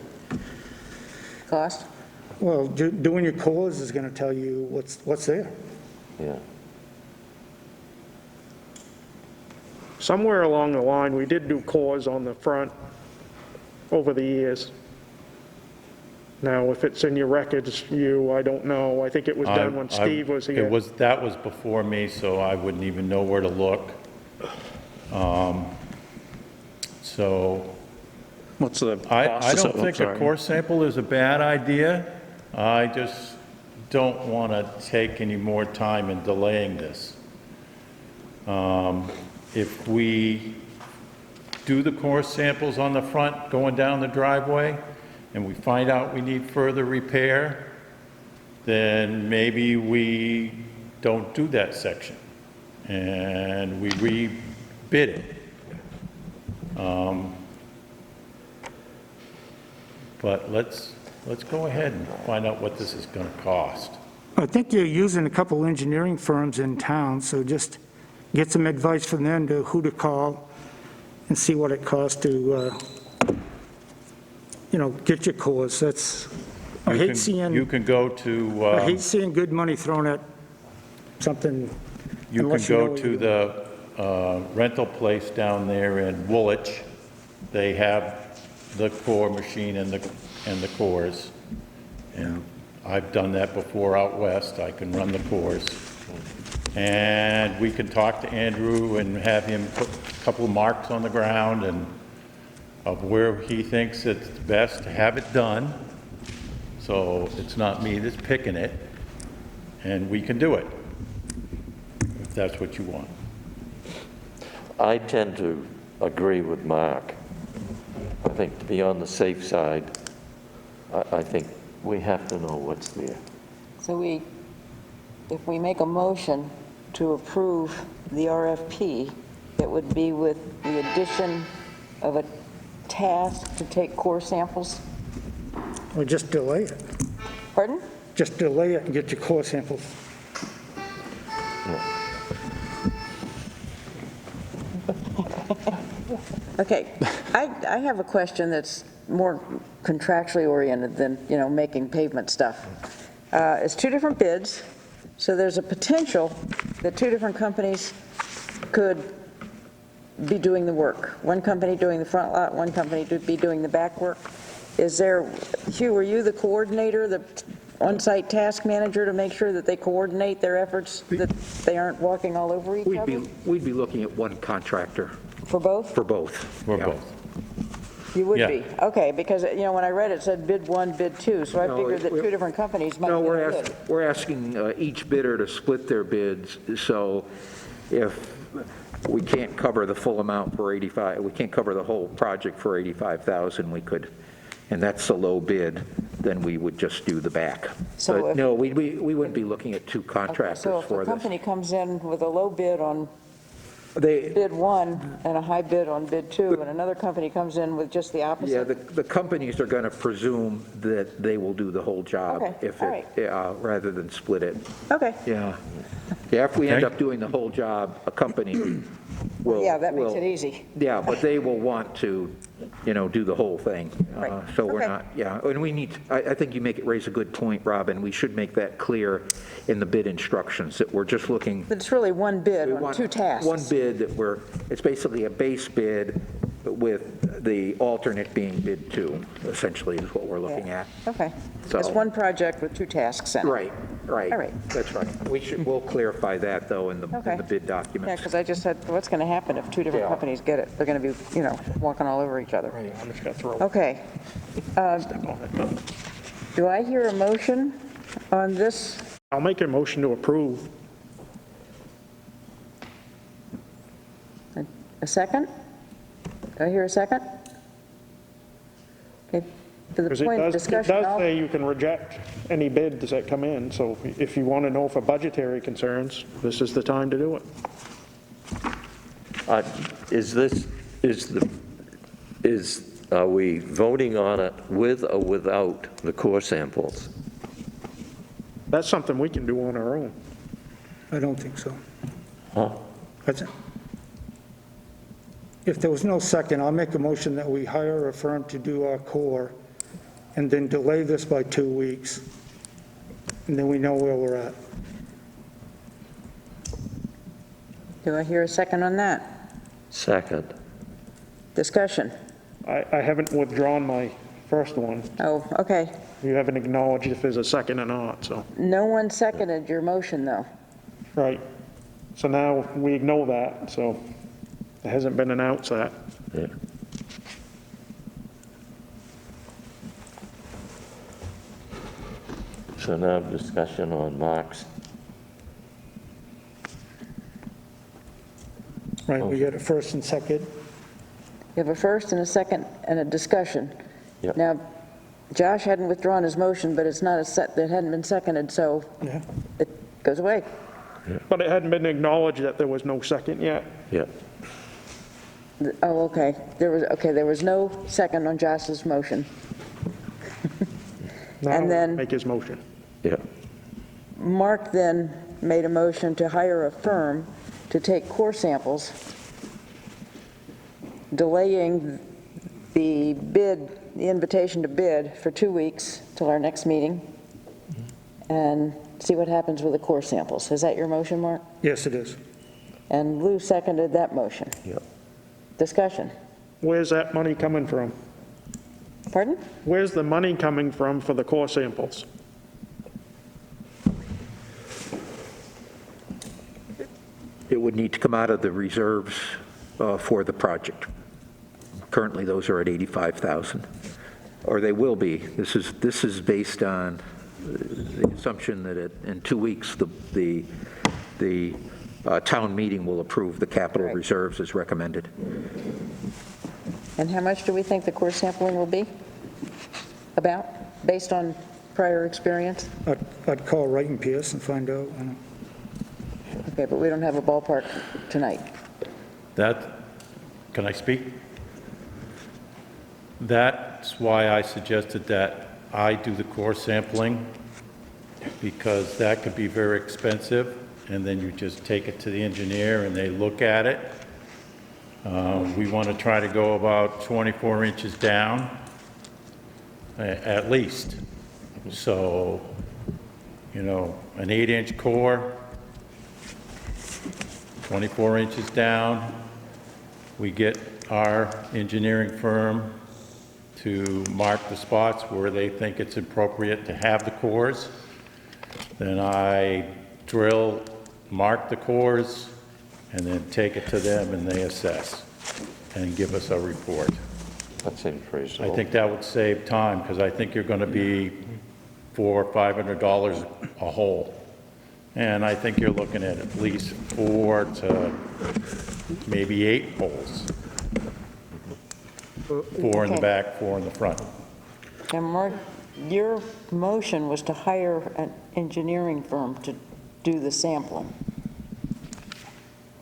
cost? Well, doing your cores is going to tell you what's there. Yeah. Somewhere along the line, we did do cores on the front over the years. Now, if it's in your records, I don't know. I think it was done when Steve was here. That was before me, so I wouldn't even know where to look. So What's the I cost? don't think a core sample is a bad idea. I just don't want to take any more time in delaying this. If we do the core samples on the front going down the driveway, and we find out we need further repair, then maybe we don't do that section, and we rebid it. But let's go ahead and find out what this is going to cost. I think you're using a couple engineering firms in town, so just get some advice from them to who to call and see what it costs to, get your cores. That's, I hate seeing... You can go to... I hate seeing good money thrown at something. You can go to the rental place down there in Woolwich. They have the core machine and the cores. And I've done that before out west. I can run the cores. And we can talk to Andrew and have him put a couple of marks on the ground and of where he thinks it's best to have it done. So it's not me that's picking it, and we can do it, if that's what you want. I tend to agree with Mark. I think to be on the safe side, I think we have to know what's there. So if we make a motion to approve the RFP, it would be with the addition of a task to take core samples? Or just delay it. Pardon? Just delay it and get your core samples. Okay, I have a question that's more contractually oriented than, making pavement stuff. It's two different bids, so there's a potential that two different companies could be doing the work. One company doing the front lot, one company to be doing the back work. Is there, Hugh, are you the coordinator, the on-site task manager to make sure that they coordinate their efforts, that they aren't walking all over each other? We'd be looking at one contractor. For both? For both. For both. You would Yeah. be? Okay, because, when I read it, it said bid one, bid two, so I figured that two different companies might No, be bid. we're asking each bidder to split their bids, so if we can't cover the full amount for 85, we can't cover the whole project for 85,000, we could, and that's the low bid, then we would just do the back. So But if- no, we wouldn't be looking at two Okay, contractors so if for a this. company comes in with a low bid on They, bid one and a high bid on bid two, and another company comes in with just the opposite? yeah, the companies are going to presume that they will do the whole job Okay, if all it, rather than split it. Okay, Yeah. Yeah, if we end Okay. up doing the whole job, a company will. yeah, that makes will- it easy. Yeah, but they will want to, do the whole thing. Right. So we're Okay. not, yeah, and we need, I think you raise a good point, Robin. We should make that clear in the bid instructions, that we're just looking. But it's really one bid we on want two tasks. One bid that it's basically a base bid with the alternate being bid two, essentially is what we're looking at. Okay, So- it's one project with two tasks in it. Right, right. All right. That's right. We'll clarify that, though, in the Okay. bid Yeah, documents. because I just said, what's going to happen if two different Yeah. companies get it? They're going to be, walking all over each other. I'm just going to throw Okay. step on it. Do I hear a motion on this? I'll make a motion to approve. A second? Do I hear a second? Okay, to the Because point of it discussion, does I'll- say you can reject any bids that come in, so if you want to know for budgetary concerns, this is the time to do it. Are we voting on it with or without the core samples? That's something we can do on our own. I don't think so. Huh? If there was no second, I'll make a motion that we hire a firm to do our core and then delay this by 2 weeks. And then we know where we're at. do I hear a second on that? Second. Discussion? I haven't withdrawn my first one. Oh, okay. You haven't acknowledged if there's a second or not, so, No one seconded your motion, though. right. So now we ignore that, so it hasn't been announced that. Yeah. So now discussion on Mark's. Right, we got a first and second. You have a first and a second and a discussion. Yep. Now, Josh hadn't withdrawn his motion, but it's not that hadn't been seconded, so Yeah. it goes away. But it hadn't been acknowledged that there was no second yet. Yeah. Oh, okay. There was no second on Josh's motion. Now And then- make his motion. Yeah. Mark then made a motion to hire a firm to take core samples, delaying the invitation to bid for 2 weeks till our next meeting, and see what happens with the core samples. Is that your motion, Mark? Yes, it is. And Lou seconded that motion. Yep. Discussion. Where's that money coming from? Pardon? Where's the money coming from for the core samples? It would need to come out of the reserves for the project. Currently, those are at 85,000, or they will be. This is based on the assumption that in 2 weeks, the town meeting will approve the capital Right. reserves as recommended. And how much do we think the core sampling will be? About, based on prior experience? I'd call Wright and Pierce and find out. Okay, but we don't have a ballpark tonight. Can I speak? That's why I suggested that I do the core sampling, because that could be very expensive, and then you just take it to the engineer and they look at it. We want to try to go about 24 inches down, at least. So, an 8-inch core, 24 inches down. We get our engineering firm to mark the spots where they think it's appropriate to have the cores. Then I drill, mark the cores, and then take it to them and they assess and give us a report. That seems reasonable. I think that would save time, because I think you're going to be $400 or $500 a hole. And I think you're looking at least 4 to maybe 8 holes. 4 in the Okay. back, 4 in the front. And Mark, your motion was to hire an engineering firm to do the sampling.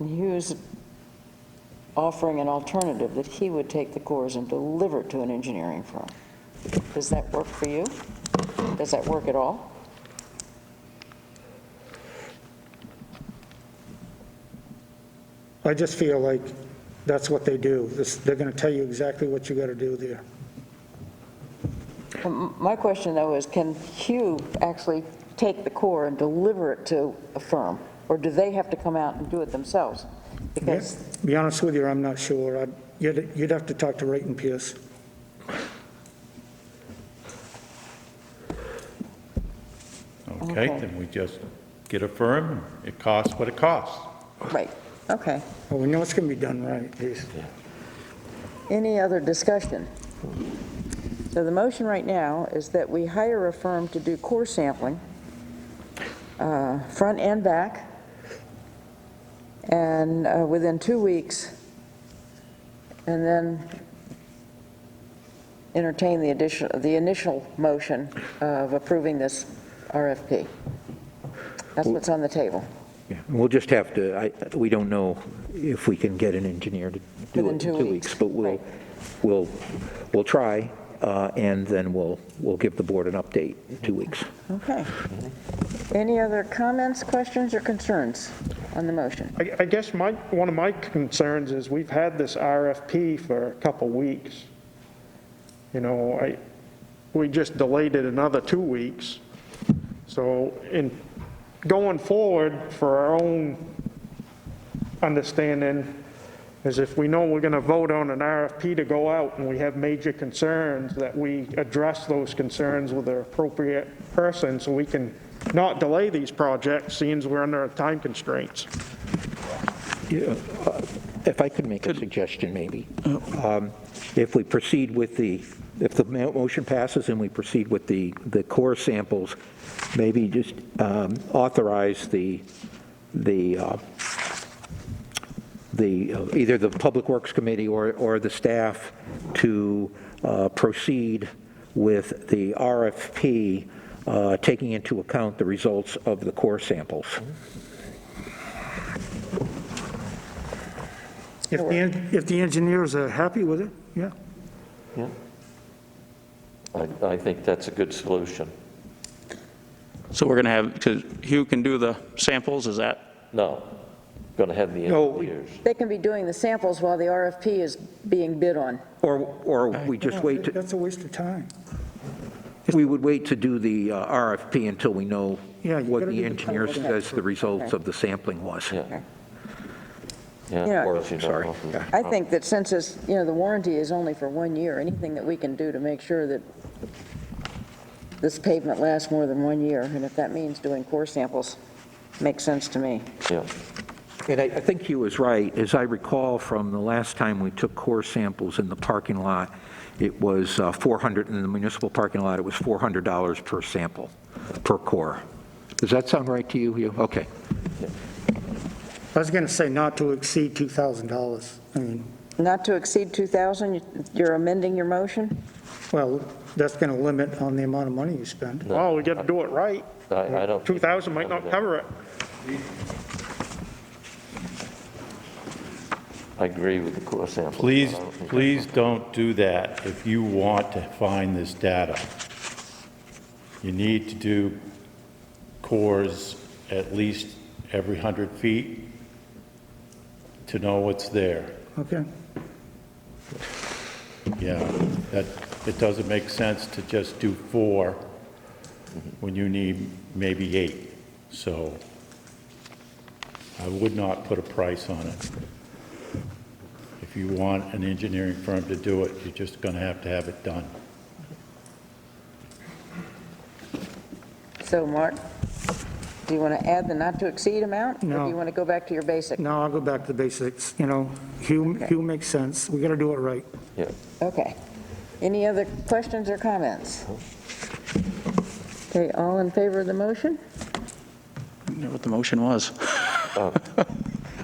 And he was offering an alternative, that he would take the cores and deliver it to an engineering firm. Does that work for you? Does that work at all? I just feel like that's what they do. They're going to tell you exactly what you got to do there. My question, though, is can Hugh actually take the core and deliver it to a firm? Or do they have to come out and do it themselves? Because, To be honest with you, I'm not sure. You'd have to talk to Wright and Pierce. Okay, Okay. then we just get a firm, it costs what it costs. right, okay. Well, we know it's going to be done right. Jeez. Any other discussion? So the motion right now is that we hire a firm to do core sampling, front and back, and within 2 weeks, and then entertain the initial motion of approving this RFP. That's what's on the table. Yeah, we'll just have to, we don't know if we can get an engineer to do Within it 2 in 2 weeks. weeks, but Right. we'll try, and then we'll give the board an update in 2 weeks. Okay. Any other comments, questions, or concerns on the motion? I guess one of my concerns is we've had this RFP for a couple weeks. We just delayed it another 2 weeks. So in going forward, for our own understanding, is if we know we're going to vote on an RFP to go out and we have major concerns, that we address those concerns with the appropriate person so we can not delay these projects, seeing as we're under time constraints. Yeah, if I could make a suggestion, maybe. If we proceed with the if the motion passes and we proceed with the core samples, maybe just authorize either the Public Works Committee or the staff to proceed with the RFP, taking into account the results of the core samples. If the engineers are happy with it, yeah. Yeah. I think that's a good solution. So we're going to have, because Hugh can do the samples, is that? No, going to have the No, engineers. They can be doing the samples while the RFP is being bid on. Or we just wait to, That's a waste of time. we would wait to do the RFP until we know Yeah, you what gotta the do the engineer public says the results of the sampling was. Yeah. Yeah. Yeah, of course, Sorry. I think that since it's, the warranty is only for 1 year, anything that we can do to make sure that this pavement lasts more than 1 year, and if that means doing core samples, makes sense to me. Yeah. And I think he was right. As I recall from the last time we took core samples in the parking lot, it was 400, in the municipal parking lot, it was $400 per sample, per core. Does that sound right to you, Hugh? Okay. I was going to say not to exceed $2,000. I mean, Not to exceed 2,000, you're amending your motion? well, that's going to limit on the amount of money you spend. Well, we got to do it right. I don't. 2,000 might not cover it. I agree with the core sample. Please don't do that if you want to find this data. You need to do cores at least every 100 feet to know what's there. Okay. Yeah, it doesn't make sense to just do 4 when you need maybe 8. So I would not put a price on it. If you want an engineering firm to do it, you're just going to have it done. So, Mark, do you want to add the not to exceed amount? Or No. do you want to go back to your basic? No, I'll go back to the basics. Hugh makes sense. We got to do it right. Yeah. Okay. Any other questions or comments? Okay, all in favor of the motion? I don't know what the motion was.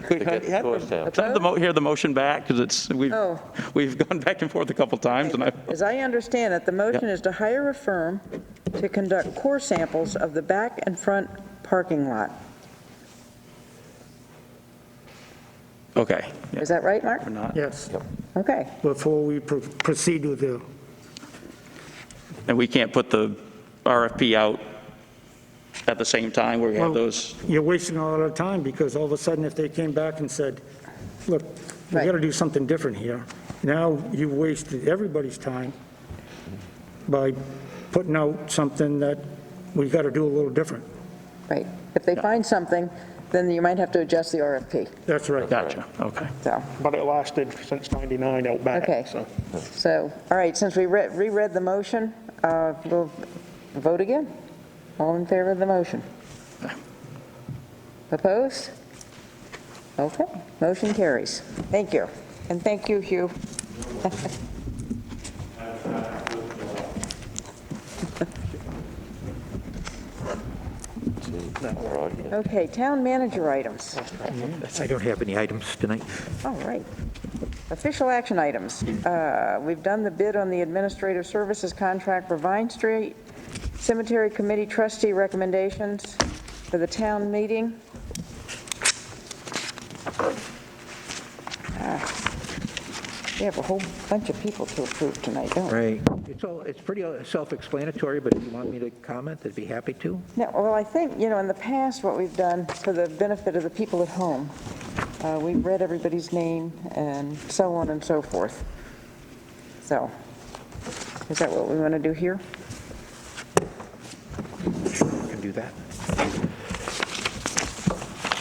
To get the core sample. Can I have hear the motion back? Because Oh. we've gone back and forth a couple times, and As I understand it, the motion is to hire a firm to conduct core samples of the back and front parking lot. okay. Yeah, Is that right, Mark? we're not. Yes. Okay. Before we proceed with the, And we can't put the RFP out at the same time where we have Well, those. you're wasting a lot of time, because all of a sudden, if they came back and said, look, we Right. got to do something different here, now you've wasted everybody's time by putting out something that we got to do a little different. Right. If they find something, then you might have to adjust the RFP. That's right. Gotcha, okay. So, But it lasted since 99 out back, okay. so. So, all right, since we reread the motion, we'll vote again. All in favor of the motion? Opposed? Okay, motion carries. Thank you. And thank you, Hugh. All right. Okay, town manager items. I don't have any items tonight. All right. Official action items. We've done the bid on the administrative services contract for Vine Street. Cemetery Committee trustee recommendations for the town meeting. We have a whole bunch of people to approve tonight, don't we? Right. It's pretty self-explanatory, but if you want me to comment, I'd be happy to. No, well, I think, in the past, what we've done for the benefit of the people at home, we've read everybody's name and so on and so forth. So, is that what we want to do here? Sure, we can do that.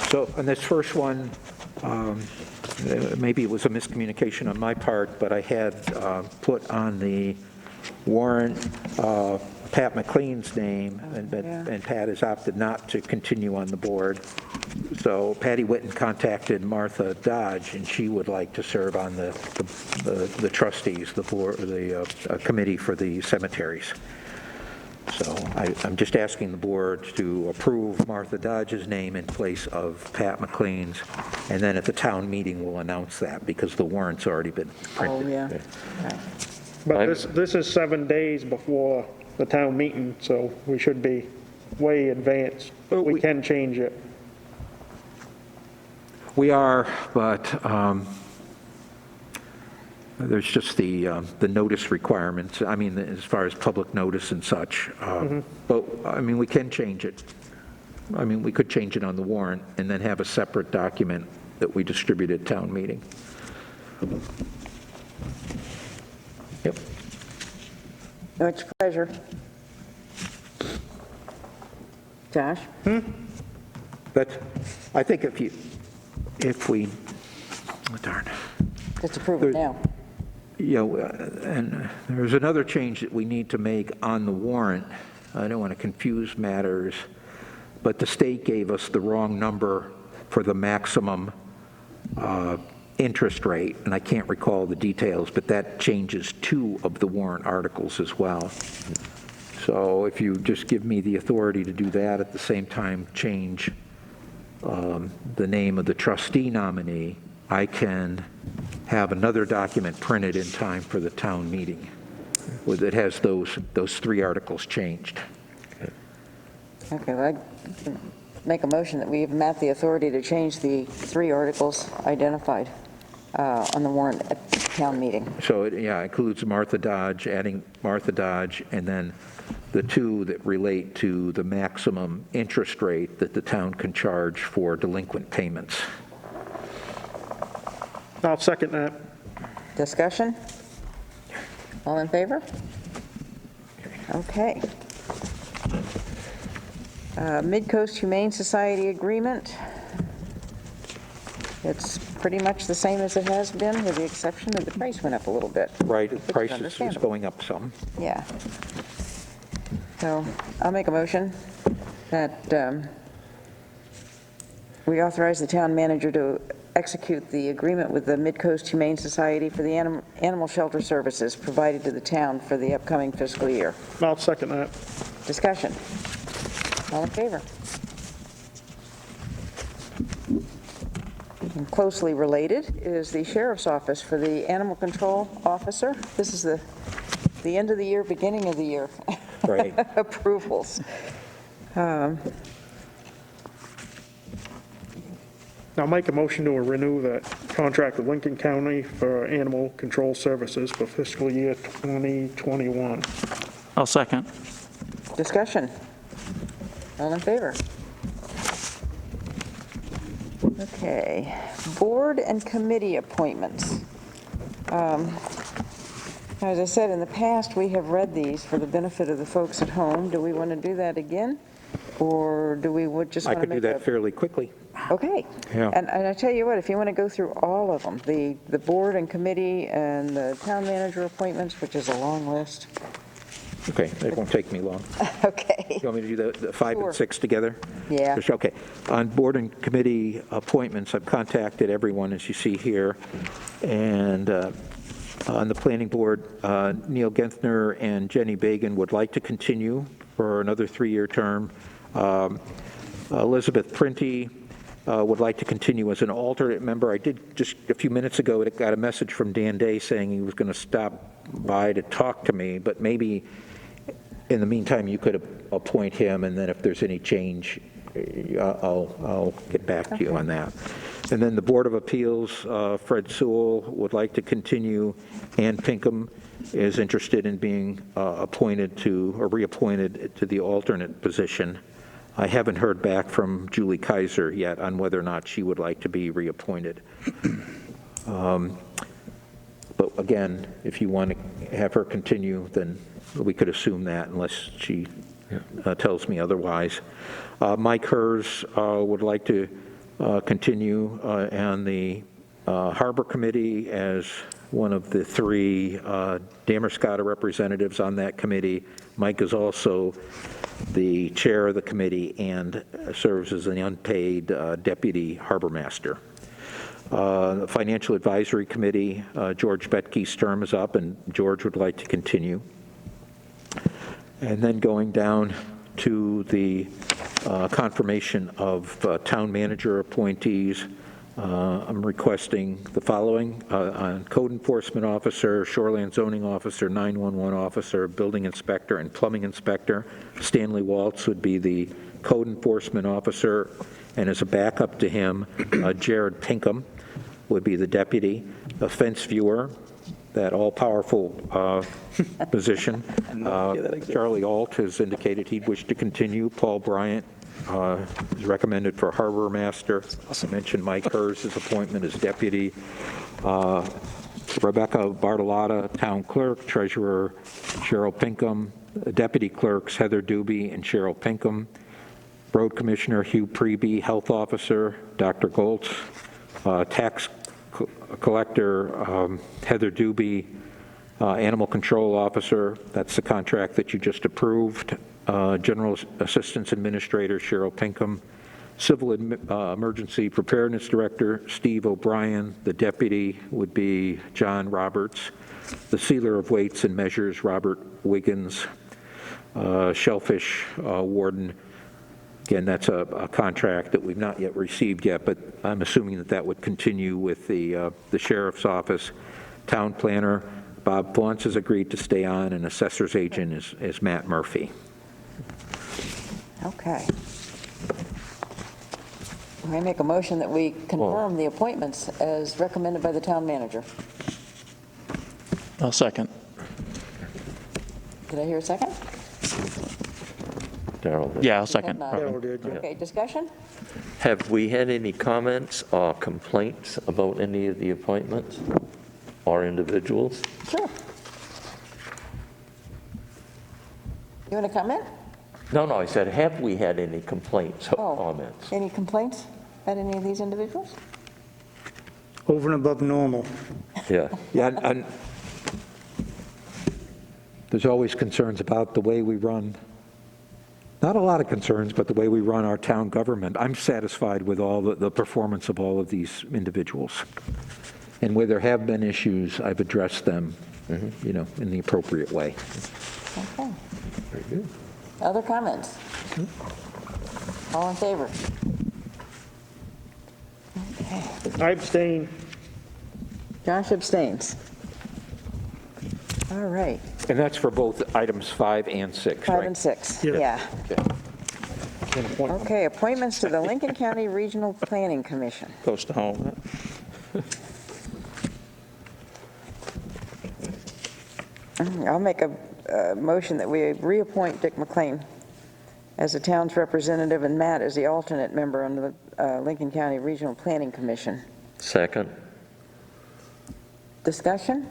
So on this first one, maybe it was a miscommunication on my part, but I had put on the warrant Pat McLean's name, yeah. and Pat has opted not to continue on the board. So Patty Whitten contacted Martha Dodge, and she would like to serve on the trustees, the board, the committee for the cemeteries. So I'm just asking the board to approve Martha Dodge's name in place of Pat McLean's, and then at the town meeting, we'll announce that, because the warrant's already been printed. Oh, yeah. Right. But this is 7 days before the town meeting, so we should be way advanced. We can change it. We are, but there's just the notice requirements, I mean, as far as public notice and such. But, I mean, we can change it. I mean, we could change it on the warrant and then have a separate document that we distribute at town meeting. Yep. What's your pleasure? Josh? But I think if we, oh, darn. Just approve it now. You know, and there's another change that we need to make on the warrant. I don't want to confuse matters, but the state gave us the wrong number for the maximum interest rate, and I can't recall the details, but that changes 2 of the warrant articles as well. So if you just give me the authority to do that, at the same time change the name of the trustee nominee, I can have another document printed in time for the town meeting that has those 3 articles changed. Okay, well, I make a motion that we give Matt the authority to change the 3 articles identified on the warrant at the town meeting. So it, yeah, includes Martha Dodge, adding Martha Dodge, and then the 2 that relate to the maximum interest rate that the town can charge for delinquent payments. I'll second that. Discussion? All in favor? Okay. Mid-Coast Humane Society agreement. It's pretty much the same as it has been, with the exception that the price went up a little bit. Right, the Which is price is understandable. going up some. Yeah. So I'll make a motion that we authorize the town manager to execute the agreement with the Mid-Coast Humane Society for the animal shelter services provided to the town for the upcoming fiscal year. I'll second that. Discussion. All in favor? And closely related is the sheriff's office for the animal control officer. This is the end of the year, beginning of the year. Right. Approvals. I'll make a motion to renew that contract with Lincoln County for animal control services for fiscal year 2021. I'll second. Discussion. All in favor? Okay. Board and committee appointments. As I said, in the past, we have read these for the benefit of the folks at home. Do we want to do that again? Or do we just I want to could make do that a... fairly quickly. Okay. Yeah. And I tell you what, if you want to go through all of them, the board and committee and the town manager appointments, which is a long list. Okay, it won't take me long. Okay. You want me to do the 5 Sure. and 6 together? Yeah. Okay. On board and committee appointments, I've contacted everyone, as you see here. And on the planning board, Neil Genthner and Jenny Bagan would like to continue for another 3-year term. Elizabeth Printy would like to continue as an alternate member. I did just a few minutes ago, I got a message from Dan Day saying he was going to stop by to talk to me, but maybe in the meantime, you could appoint him, and then if there's any change, I'll get back to you on that. And then the Board of Appeals, Fred Sewell would like to continue. Ann Pinkham is interested in being appointed to, or reappointed to the alternate position. I haven't heard back from Julie Kaiser yet on whether or not she would like to be reappointed. But again, if you want to have her continue, then we could assume that unless she tells me otherwise. Mike Hers would like to continue on the Harbor Committee, as one of the three Damariscotta representatives on that committee. Mike is also the chair of the committee and serves as an unpaid deputy harbor master. The Financial Advisory Committee, George Betke's term is up, and George would like to continue. And then going down to the confirmation of town manager appointees, I'm requesting the following: on code enforcement officer, shoreline zoning officer, 911 officer, building inspector, and plumbing inspector. Stanley Waltz would be the code enforcement officer, and as a backup to him, Jared Pinkham would be the deputy. A fence viewer, that all-powerful position. Charlie Alt has indicated he'd wish to continue. Paul Bryant is recommended for harbor master. I mentioned Mike Hers' appointment as deputy. Rebecca Bartolotta, town clerk. Treasurer Cheryl Pinkham. Deputy clerks Heather Doobie and Cheryl Pinkham. Road commissioner Hugh Preby. Health officer Dr. Goltz. Tax collector Heather Doobie. Animal control officer, that's the contract that you just approved. General Assistance Administrator Cheryl Pinkham. Civil Emergency Preparedness Director Steve O'Brien. The deputy would be John Roberts. The Sealer of Weights and Measures Robert Wiggins. Shellfish Warden. Again, that's a contract that we've not yet received yet, but I'm assuming that that would continue with the sheriff's office. Town planner Bob Faunce has agreed to stay on, and assessor's agent is Matt Murphy. Okay. I make a motion that we confirm the appointments as recommended by the town manager. I'll second. Did I hear a second? Darrell did. Yeah, I'll second. Darrell did, yeah. Okay, discussion? Have we had any comments or complaints about any of the appointments or individuals? Sure. You want to comment? No, I said, have we had any complaints or Oh. comments? Any complaints about any of these individuals? Over and above normal. Yeah. Yeah, and there's always concerns about the way we run. Not a lot of concerns, but the way we run our town government. I'm satisfied with all the performance of all of these individuals. And where there have been issues, I've addressed them, in the appropriate way. Okay. Very good. Other comments? All in favor? Okay. I abstain. Josh abstains. All right, And that's for both items 5 and 6, 5 right? and 6, Yeah. yeah. Okay. Okay, appointments to the Lincoln County Regional Planning Commission. Close to home. I'll make a motion that we reappoint Dick McLean as the town's representative and Matt as the alternate member on the Lincoln County Regional Planning Commission. Second? Discussion?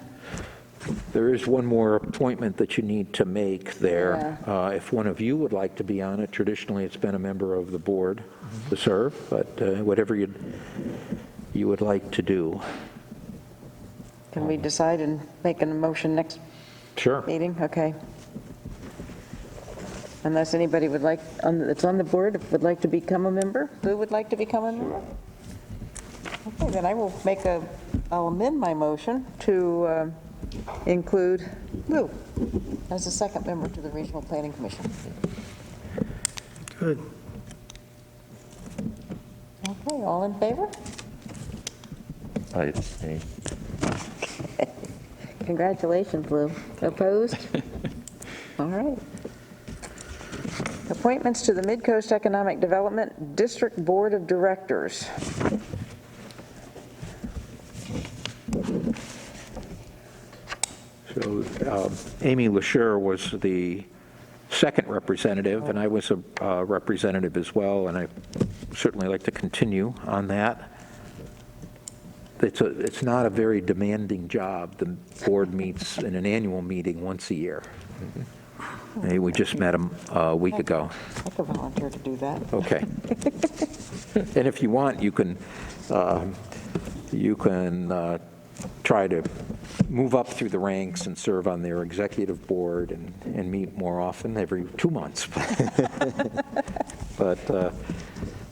There is one more appointment that you need to make there. If one of you would like to be on it, traditionally it's been a member of the board to serve, but whatever you would like to do. Can we decide and make a motion next Sure. meeting? Okay. Unless anybody would like, that's on the board, would like to become a member? Who would like to become a member? Okay, then I'll amend my motion to include Lou as the second member to the Regional Planning Commission. Good. Okay, all in favor? I abstain. Congratulations, Lou. Opposed? All right. Appointments to the Midcoast Economic Development District Board of Directors. So Amy LaSure was the second representative, and I was a representative as well, and I certainly like to continue on that. It's not a very demanding job. The board meets in an annual meeting once a year. We just met them a week ago. I could volunteer to do that. Okay. And if you want, you can try to move up through the ranks and serve on their executive board and meet more often, every 2 months. But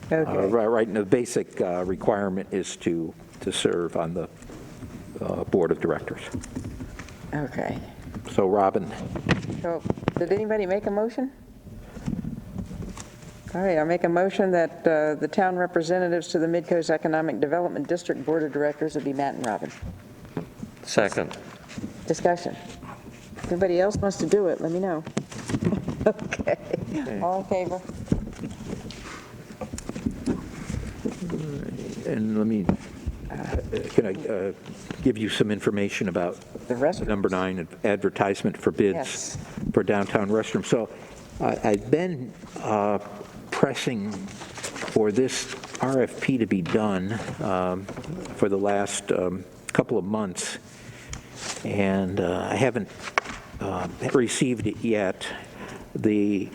right, the basic requirement is to serve on the board of directors. Okay. So Robin, So, did anybody make a motion? All right, I'll make a motion that the town representatives to the Midcoast Economic Development District Board of Directors would be Matt and Robin. Second. Discussion. If anybody else wants to do it, let me know. Okay. All in favor? and let me, can I give you some information about The rest. number 9, advertisement for bids Yes. for downtown restrooms. So I've been pressing for this RFP to be done for the last couple of months, and I haven't received it yet. The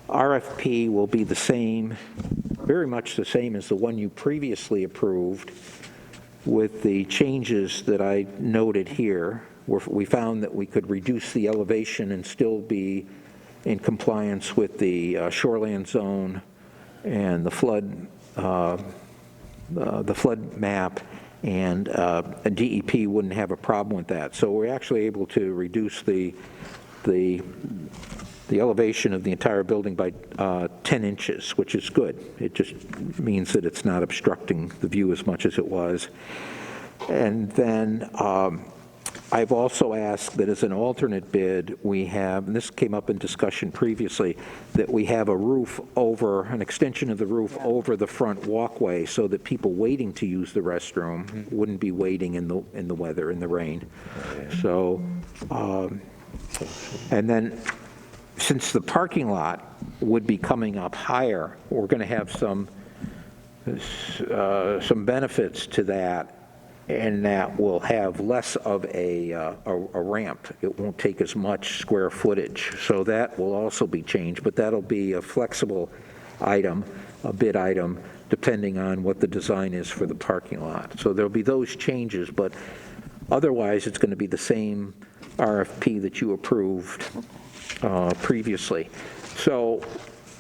RFP will be the same, very much the same as the one you previously approved, with the changes that I noted here. We found that we could reduce the elevation and still be in compliance with the shoreland zone and the flood map, and a DEP wouldn't have a problem with that. So we're actually able to reduce the elevation of the entire building by 10 inches, which is good. It just means that it's not obstructing the view as much as it was. And then I've also asked that as an alternate bid, we have, and this came up in discussion previously, that we have a roof over, an extension of the roof over the front walkway so that people waiting to use the restroom wouldn't be waiting in the weather, in the rain. So, and then since the parking lot would be coming up higher, we're going to have some benefits to that, and that will have less of a ramp. It won't take as much square footage. So that will also be changed, but that'll be a flexible item, a bid item, depending on what the design is for the parking lot. So there'll be those changes, but otherwise it's going to be the same RFP that you approved previously. So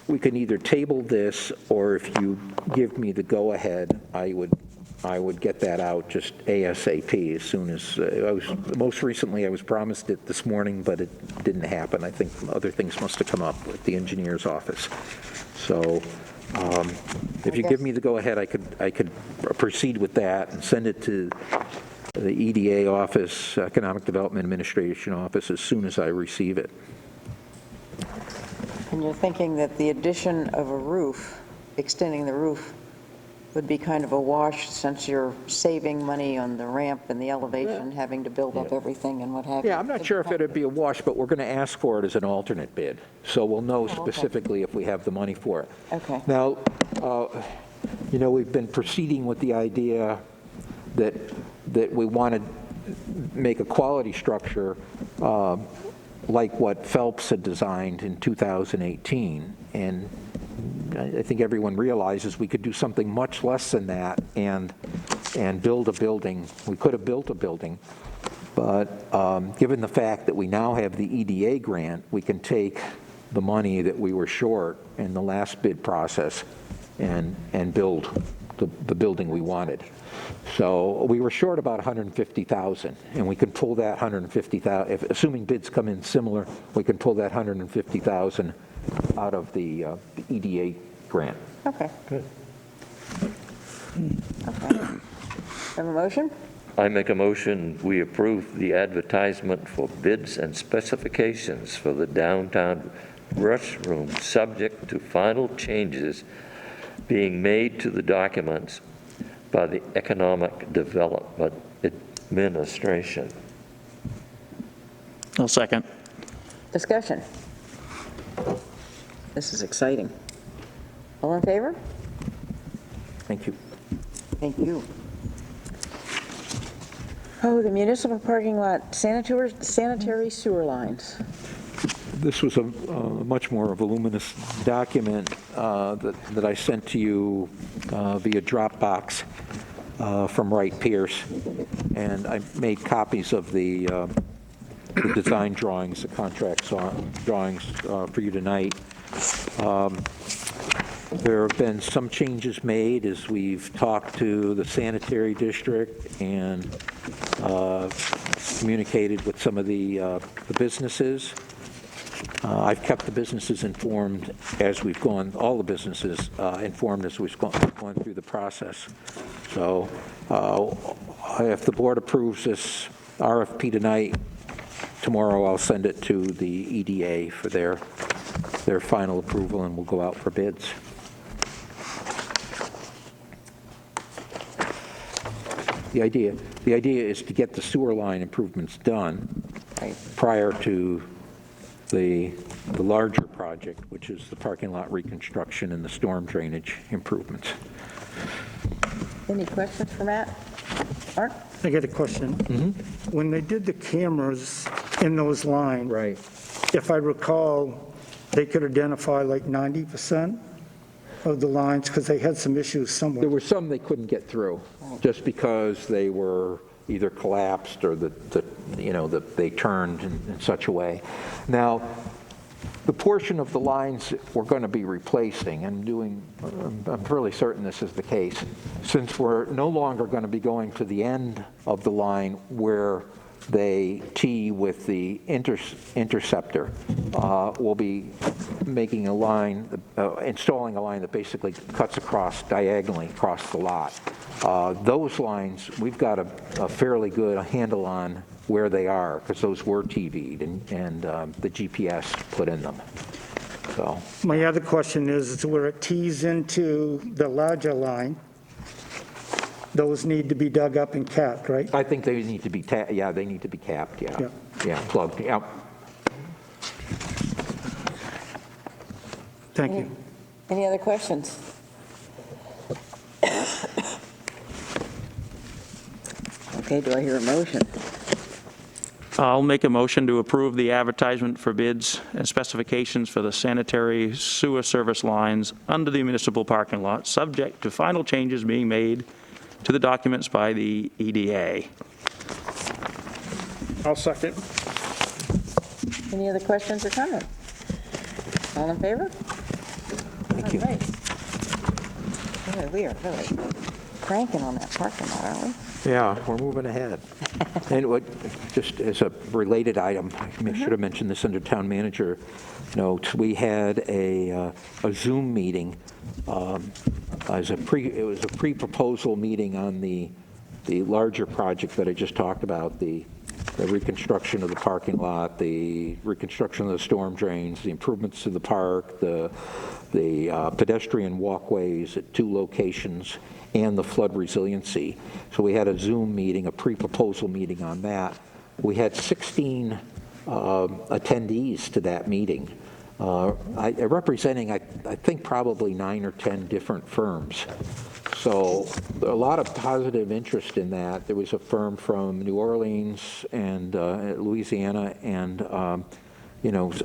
we can either table this, or if you give me the go-ahead, I would get that out just ASAP as soon as, most recently I was promised it this morning, but it didn't happen. I think other things must have come up with the engineer's office. So if you give me the go-ahead, I could proceed with that and send it to the EDA office, Economic Development Administration office, as soon as I receive it. And you're thinking that the addition of a roof, extending the roof, would be kind of a wash, since you're saving money on the ramp and the elevation, having to build up everything and what have you? Yeah, I'm not sure if it'd be a wash, but we're going to ask for it as an alternate bid, so we'll know specifically if we have the money for it. Okay. Now, we've been proceeding with the idea that we want to make a quality structure like what Phelps had designed in 2018, and I think everyone realizes we could do something much less than that and build a building. We could have built a building, but given the fact that we now have the EDA grant, we can take the money that we were short in the last bid process and build the building we wanted. So we were short about $150,000, and we can pull that $150,000, assuming bids come in similar, we can pull that $150,000 out of the EDA grant. Okay. Good. Okay. Have a motion? I make a motion, we approve the advertisement for bids and specifications for the downtown restroom, subject to final changes being made to the documents by the Economic Development Administration. I'll second. Discussion. This is exciting. All in favor? Thank you. Thank you. Oh, the municipal parking lot sanitary sewer lines. This was a much more voluminous document that I sent to you via Dropbox. from Wright Pierce, and I made copies of the design drawings, the contract drawings for you tonight. There have been some changes made as we've talked to the sanitary district and communicated with some of the businesses. I've kept the businesses informed as we've gone, all the businesses informed as we've gone through the process. So if the board approves this RFP tonight, tomorrow I'll send it to the EDA for their final approval, and we'll go out for bids. The idea is to get the sewer line improvements done prior to the larger project, which is the parking lot reconstruction and the storm drainage improvements. Any questions for Matt? Mark? I got a question. When they did the cameras in those lines, Right. if I recall, they could identify like 90% of the lines because they had some issues somewhere. There were some they couldn't get through, just because they were either collapsed or they turned in such a way. Now, the portion of the lines we're going to be replacing, I'm fairly certain this is the case, since we're no longer going to be going to the end of the line where they tee with the interceptor, we'll be making a line, installing a line that basically cuts diagonally across the lot. Those lines, we've got a fairly good handle on where they are, because those were TV'd and the GPS put in them. So My other question is where it tees into the larger line, those need to be dug up and capped, right? I think they need to be, they need to be capped, yeah, plugged, yeah. Thank you. Any other questions? Okay, do I hear a motion? I'll make a motion to approve the advertisement for bids and specifications for the sanitary sewer service lines under the municipal parking lot, subject to final changes being made to the documents by the EDA. I'll second. Any other questions or comments? All in favor? Thank you. All right. Boy, we are really cranking on that parking lot, aren't we? Yeah, we're moving ahead. And just as a related item, I should have mentioned this under town manager notes. We had a Zoom meeting. It was a pre-proposal meeting on the larger project that I just talked about, the reconstruction of the parking lot, the reconstruction of the storm drains, the improvements to the park, the pedestrian walkways at 2 locations, and the flood resiliency. So we had a Zoom meeting, a pre-proposal meeting on that. We had 16 attendees to that meeting, representing, I think, probably 9 or 10 different firms. So a lot of positive interest in that. There was a firm from New Orleans and Louisiana and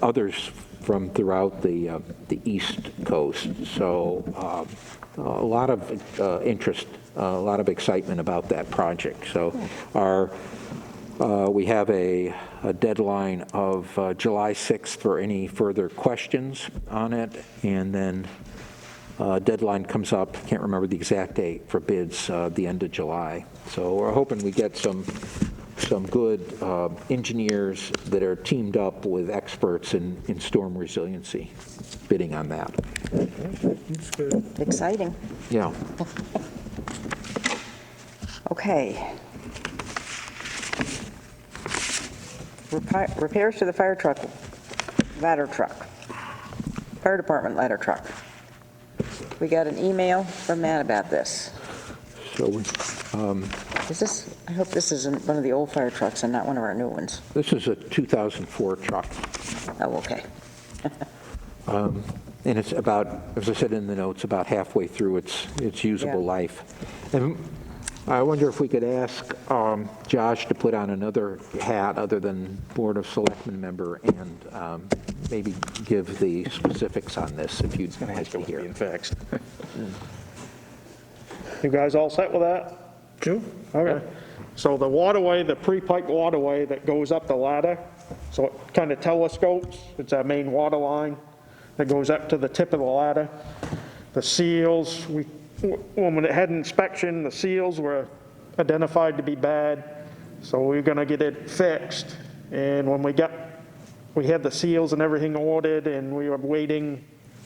others from throughout the East Coast. So a lot of interest, a lot of excitement about that project. So we have a deadline of July 6th for any further questions on it, and then deadline comes up, can't remember the exact date, for bids the end of July. So we're hoping we get some good engineers that are teamed up with experts in storm resiliency bidding on that. That's good. Exciting. Yeah. Okay. Repairs to the fire truck, ladder truck, fire department ladder truck. We got an email from Matt about this. So Is this, I hope this isn't one of the old fire trucks and not one of our new ones. this is a 2004 truck. Oh, okay. And it's about, as I said in the notes, about halfway through its usable life. And I wonder if we could ask Josh to put on another hat other than Board of Selectmen member and maybe give the specifics on this if you'd like to hear. You guys all set with that? Sure. Okay. So the waterway, the pre-pipe waterway that goes up the ladder, so it kind of telescopes, it's our main water line that goes up to the tip of the ladder. The seals, when it had inspection, the seals were identified to be bad, so we were gonna get it fixed. And when we had the seals and everything ordered, and we were waiting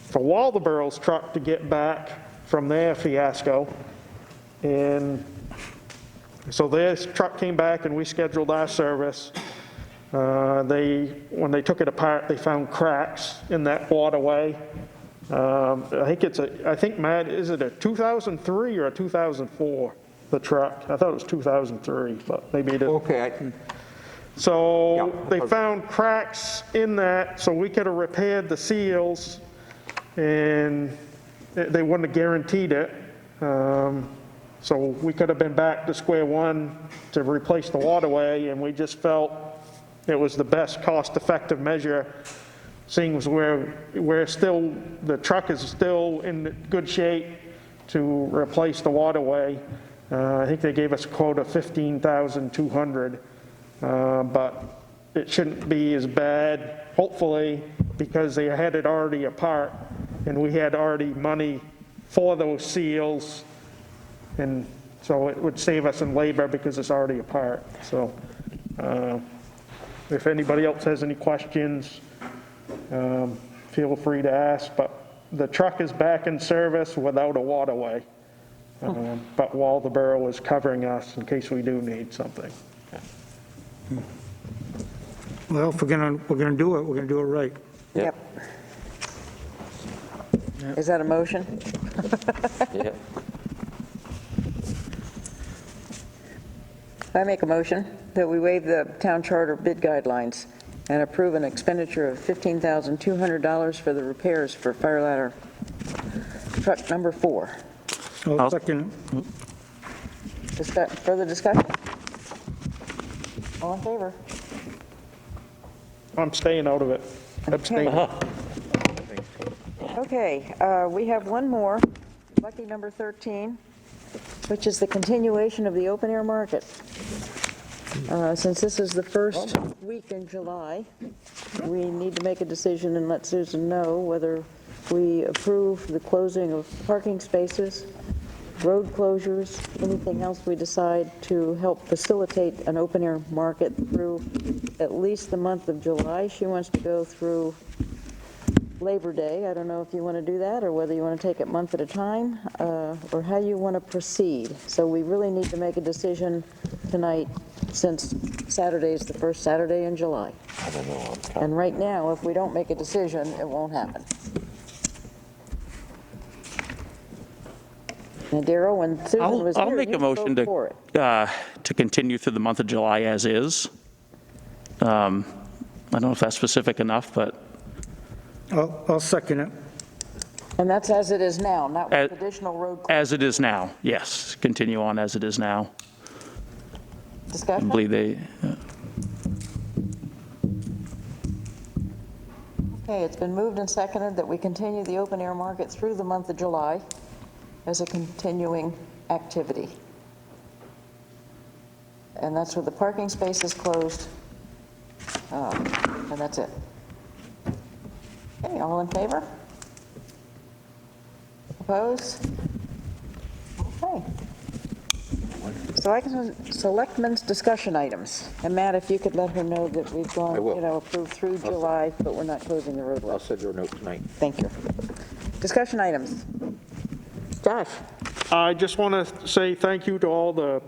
for Waldeboro's truck to get back from their fiasco. And so their truck came back and we scheduled our service. When they took it apart, they found cracks in that waterway. I think, Matt, is it a 2003 or a 2004, the truck? I thought it was 2003, but maybe it is. Okay, So they found cracks in that, so we could have repaired the seals, and they wouldn't have guaranteed it. So we could have been back to square one to replace the waterway, and we just felt it was the best cost-effective measure, seeing as the truck is still in good shape to replace the waterway. I think they gave us a quote of $15,200, but it shouldn't be as bad, hopefully, because they had it already apart, and we had already money for those seals, and so it would save us in labor because it's already apart. So if anybody else has any questions, feel free to ask, but the truck is back in service without a waterway. But Waldeboro is covering us in case we do need something. Well, if we're gonna do it, we're gonna do it right. Yep. Is that a motion? Yeah. I make a motion that we waive the town charter bid guidelines and approve an expenditure of $15,200 for the repairs for fire ladder truck number 4. I'll second it. Further discussion? All in favor? I'm staying out of it. Abstaining. Okay, we have one more, lucky number 13, which is the continuation of the open air market. Since this is the first week in July, we need to make a decision and let Susan know whether we approve the closing of parking spaces, road closures, anything else we decide to help facilitate an open air market through at least the month of July. She wants to go through Labor Day. I don't know if you want to do that or whether you want to take it month at a time or how you want to proceed. So we really need to make a decision tonight since Saturday is the first Saturday in July. I don't know. And right now, if we don't make a decision, it won't happen. And Darrell, when Susan was here, I'll make you a motion spoke for it. to continue through the month of July as is. I don't know if that's specific enough, but I'll second it. And that's as it is now, not with additional road as it is now, yes, continue on as it is now. I discussion? believe they, Okay, it's been moved and seconded that we continue the open air market through the month of July as a continuing activity. And that's with the parking spaces closed, and that's it. Okay, all in favor? Opposed? Okay. So I can, selectmen's discussion items. And Matt, if you could let her know that we've gone, I will. approved through July, but we're not closing the roadway. I'll send her a note tonight. Thank you. Discussion items. Josh? I just want to say thank you to all the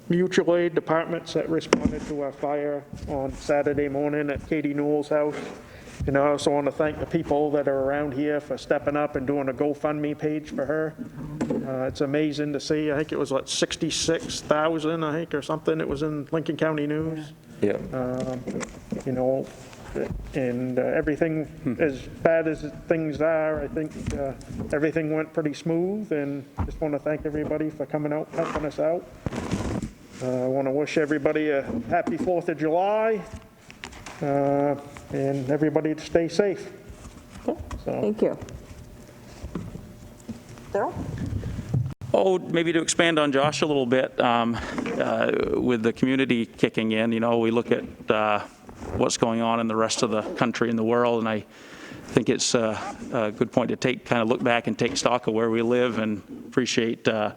mutual aid departments that responded to our fire on Saturday morning at Katie Newell's house. And I also want to thank the people that are around here for stepping up and doing a GoFundMe page for her. It's amazing to see. I think it was like 66,000, I think, or something. It was in Lincoln County News. Yeah. And everything, as bad as things are, I think everything went pretty smooth, and just want to thank everybody for coming out, helping us out. I want to wish everybody a happy 4th of July, and everybody to stay safe. So, Thank you. Darrell? Oh, maybe to expand on Josh a little bit, with the community kicking in, we look at what's going on in the rest of the country and the world, and I think it's a good point to kind of look back and take stock of where we live and appreciate the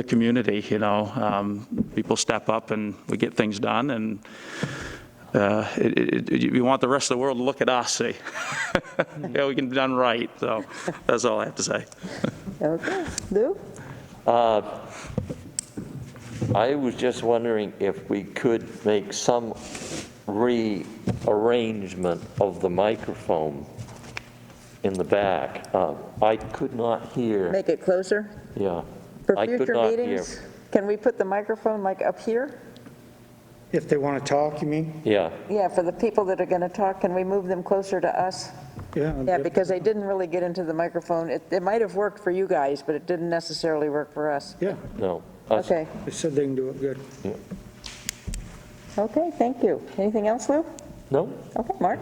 community. People step up and we get things done, and we want the rest of the world to look at us, see, we can be done right. So that's all I have to say. Okay. Lou? I was just wondering if we could make some rearrangement of the microphone in the back. I could not hear. Make it closer? Yeah. For I could future not meetings, hear. can we put the microphone like up here? If they want to talk, you mean? Yeah. Yeah, for the people that are going to talk, can we move them closer to us? Yeah. Yeah, because they didn't really get into the microphone. It might have worked for you guys, but it didn't necessarily work for us. Yeah, No. Okay, they said they can do it good. okay, thank you. Anything else, Lou? No? Okay, Mark?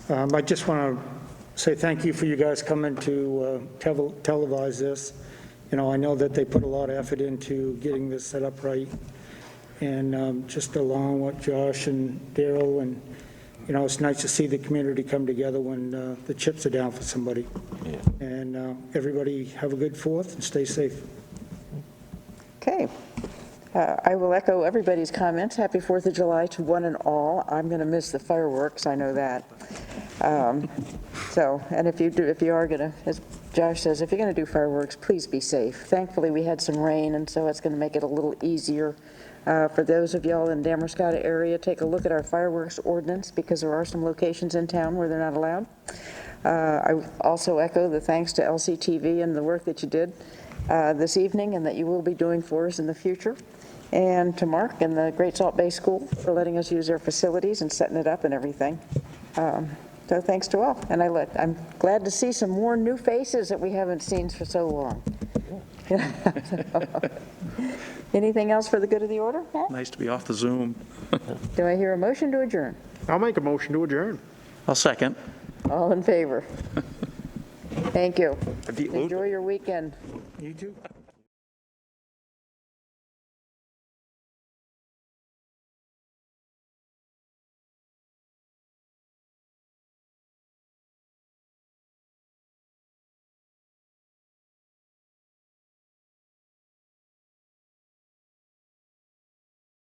I just want to say thank you for you guys coming to televise this. I know that they put a lot of effort into getting this set up right. And just along with Josh and Daryl, and, it's nice to see the community come together when the chips are down for somebody. Yeah. And everybody have a good 4th and stay safe. Okay. I will echo everybody's comments. Happy 4th of July to one and all. I'm going to miss the fireworks, I know that. And if you are going to, as Josh says, if you're going to do fireworks, please be safe. Thankfully, we had some rain, and so it's going to make it a little easier. For those of y'all in Damariscotta area, take a look at our fireworks ordinance, because there are some locations in town where they're not allowed. I also echo the thanks to LCTV and the work that you did this evening and that you will be doing for us in the future. And to Mark and the Great Salt Bay School for letting us use their facilities and setting it up and everything. So thanks to all. And I'm glad to see some more new faces that we haven't seen for so long. Anything else for the good of the order? Pat? Nice to be off the Zoom. Do I hear a motion to adjourn? I'll make a motion to adjourn. I'll second. All in favor? Thank you. Have you- Enjoy your weekend. You too?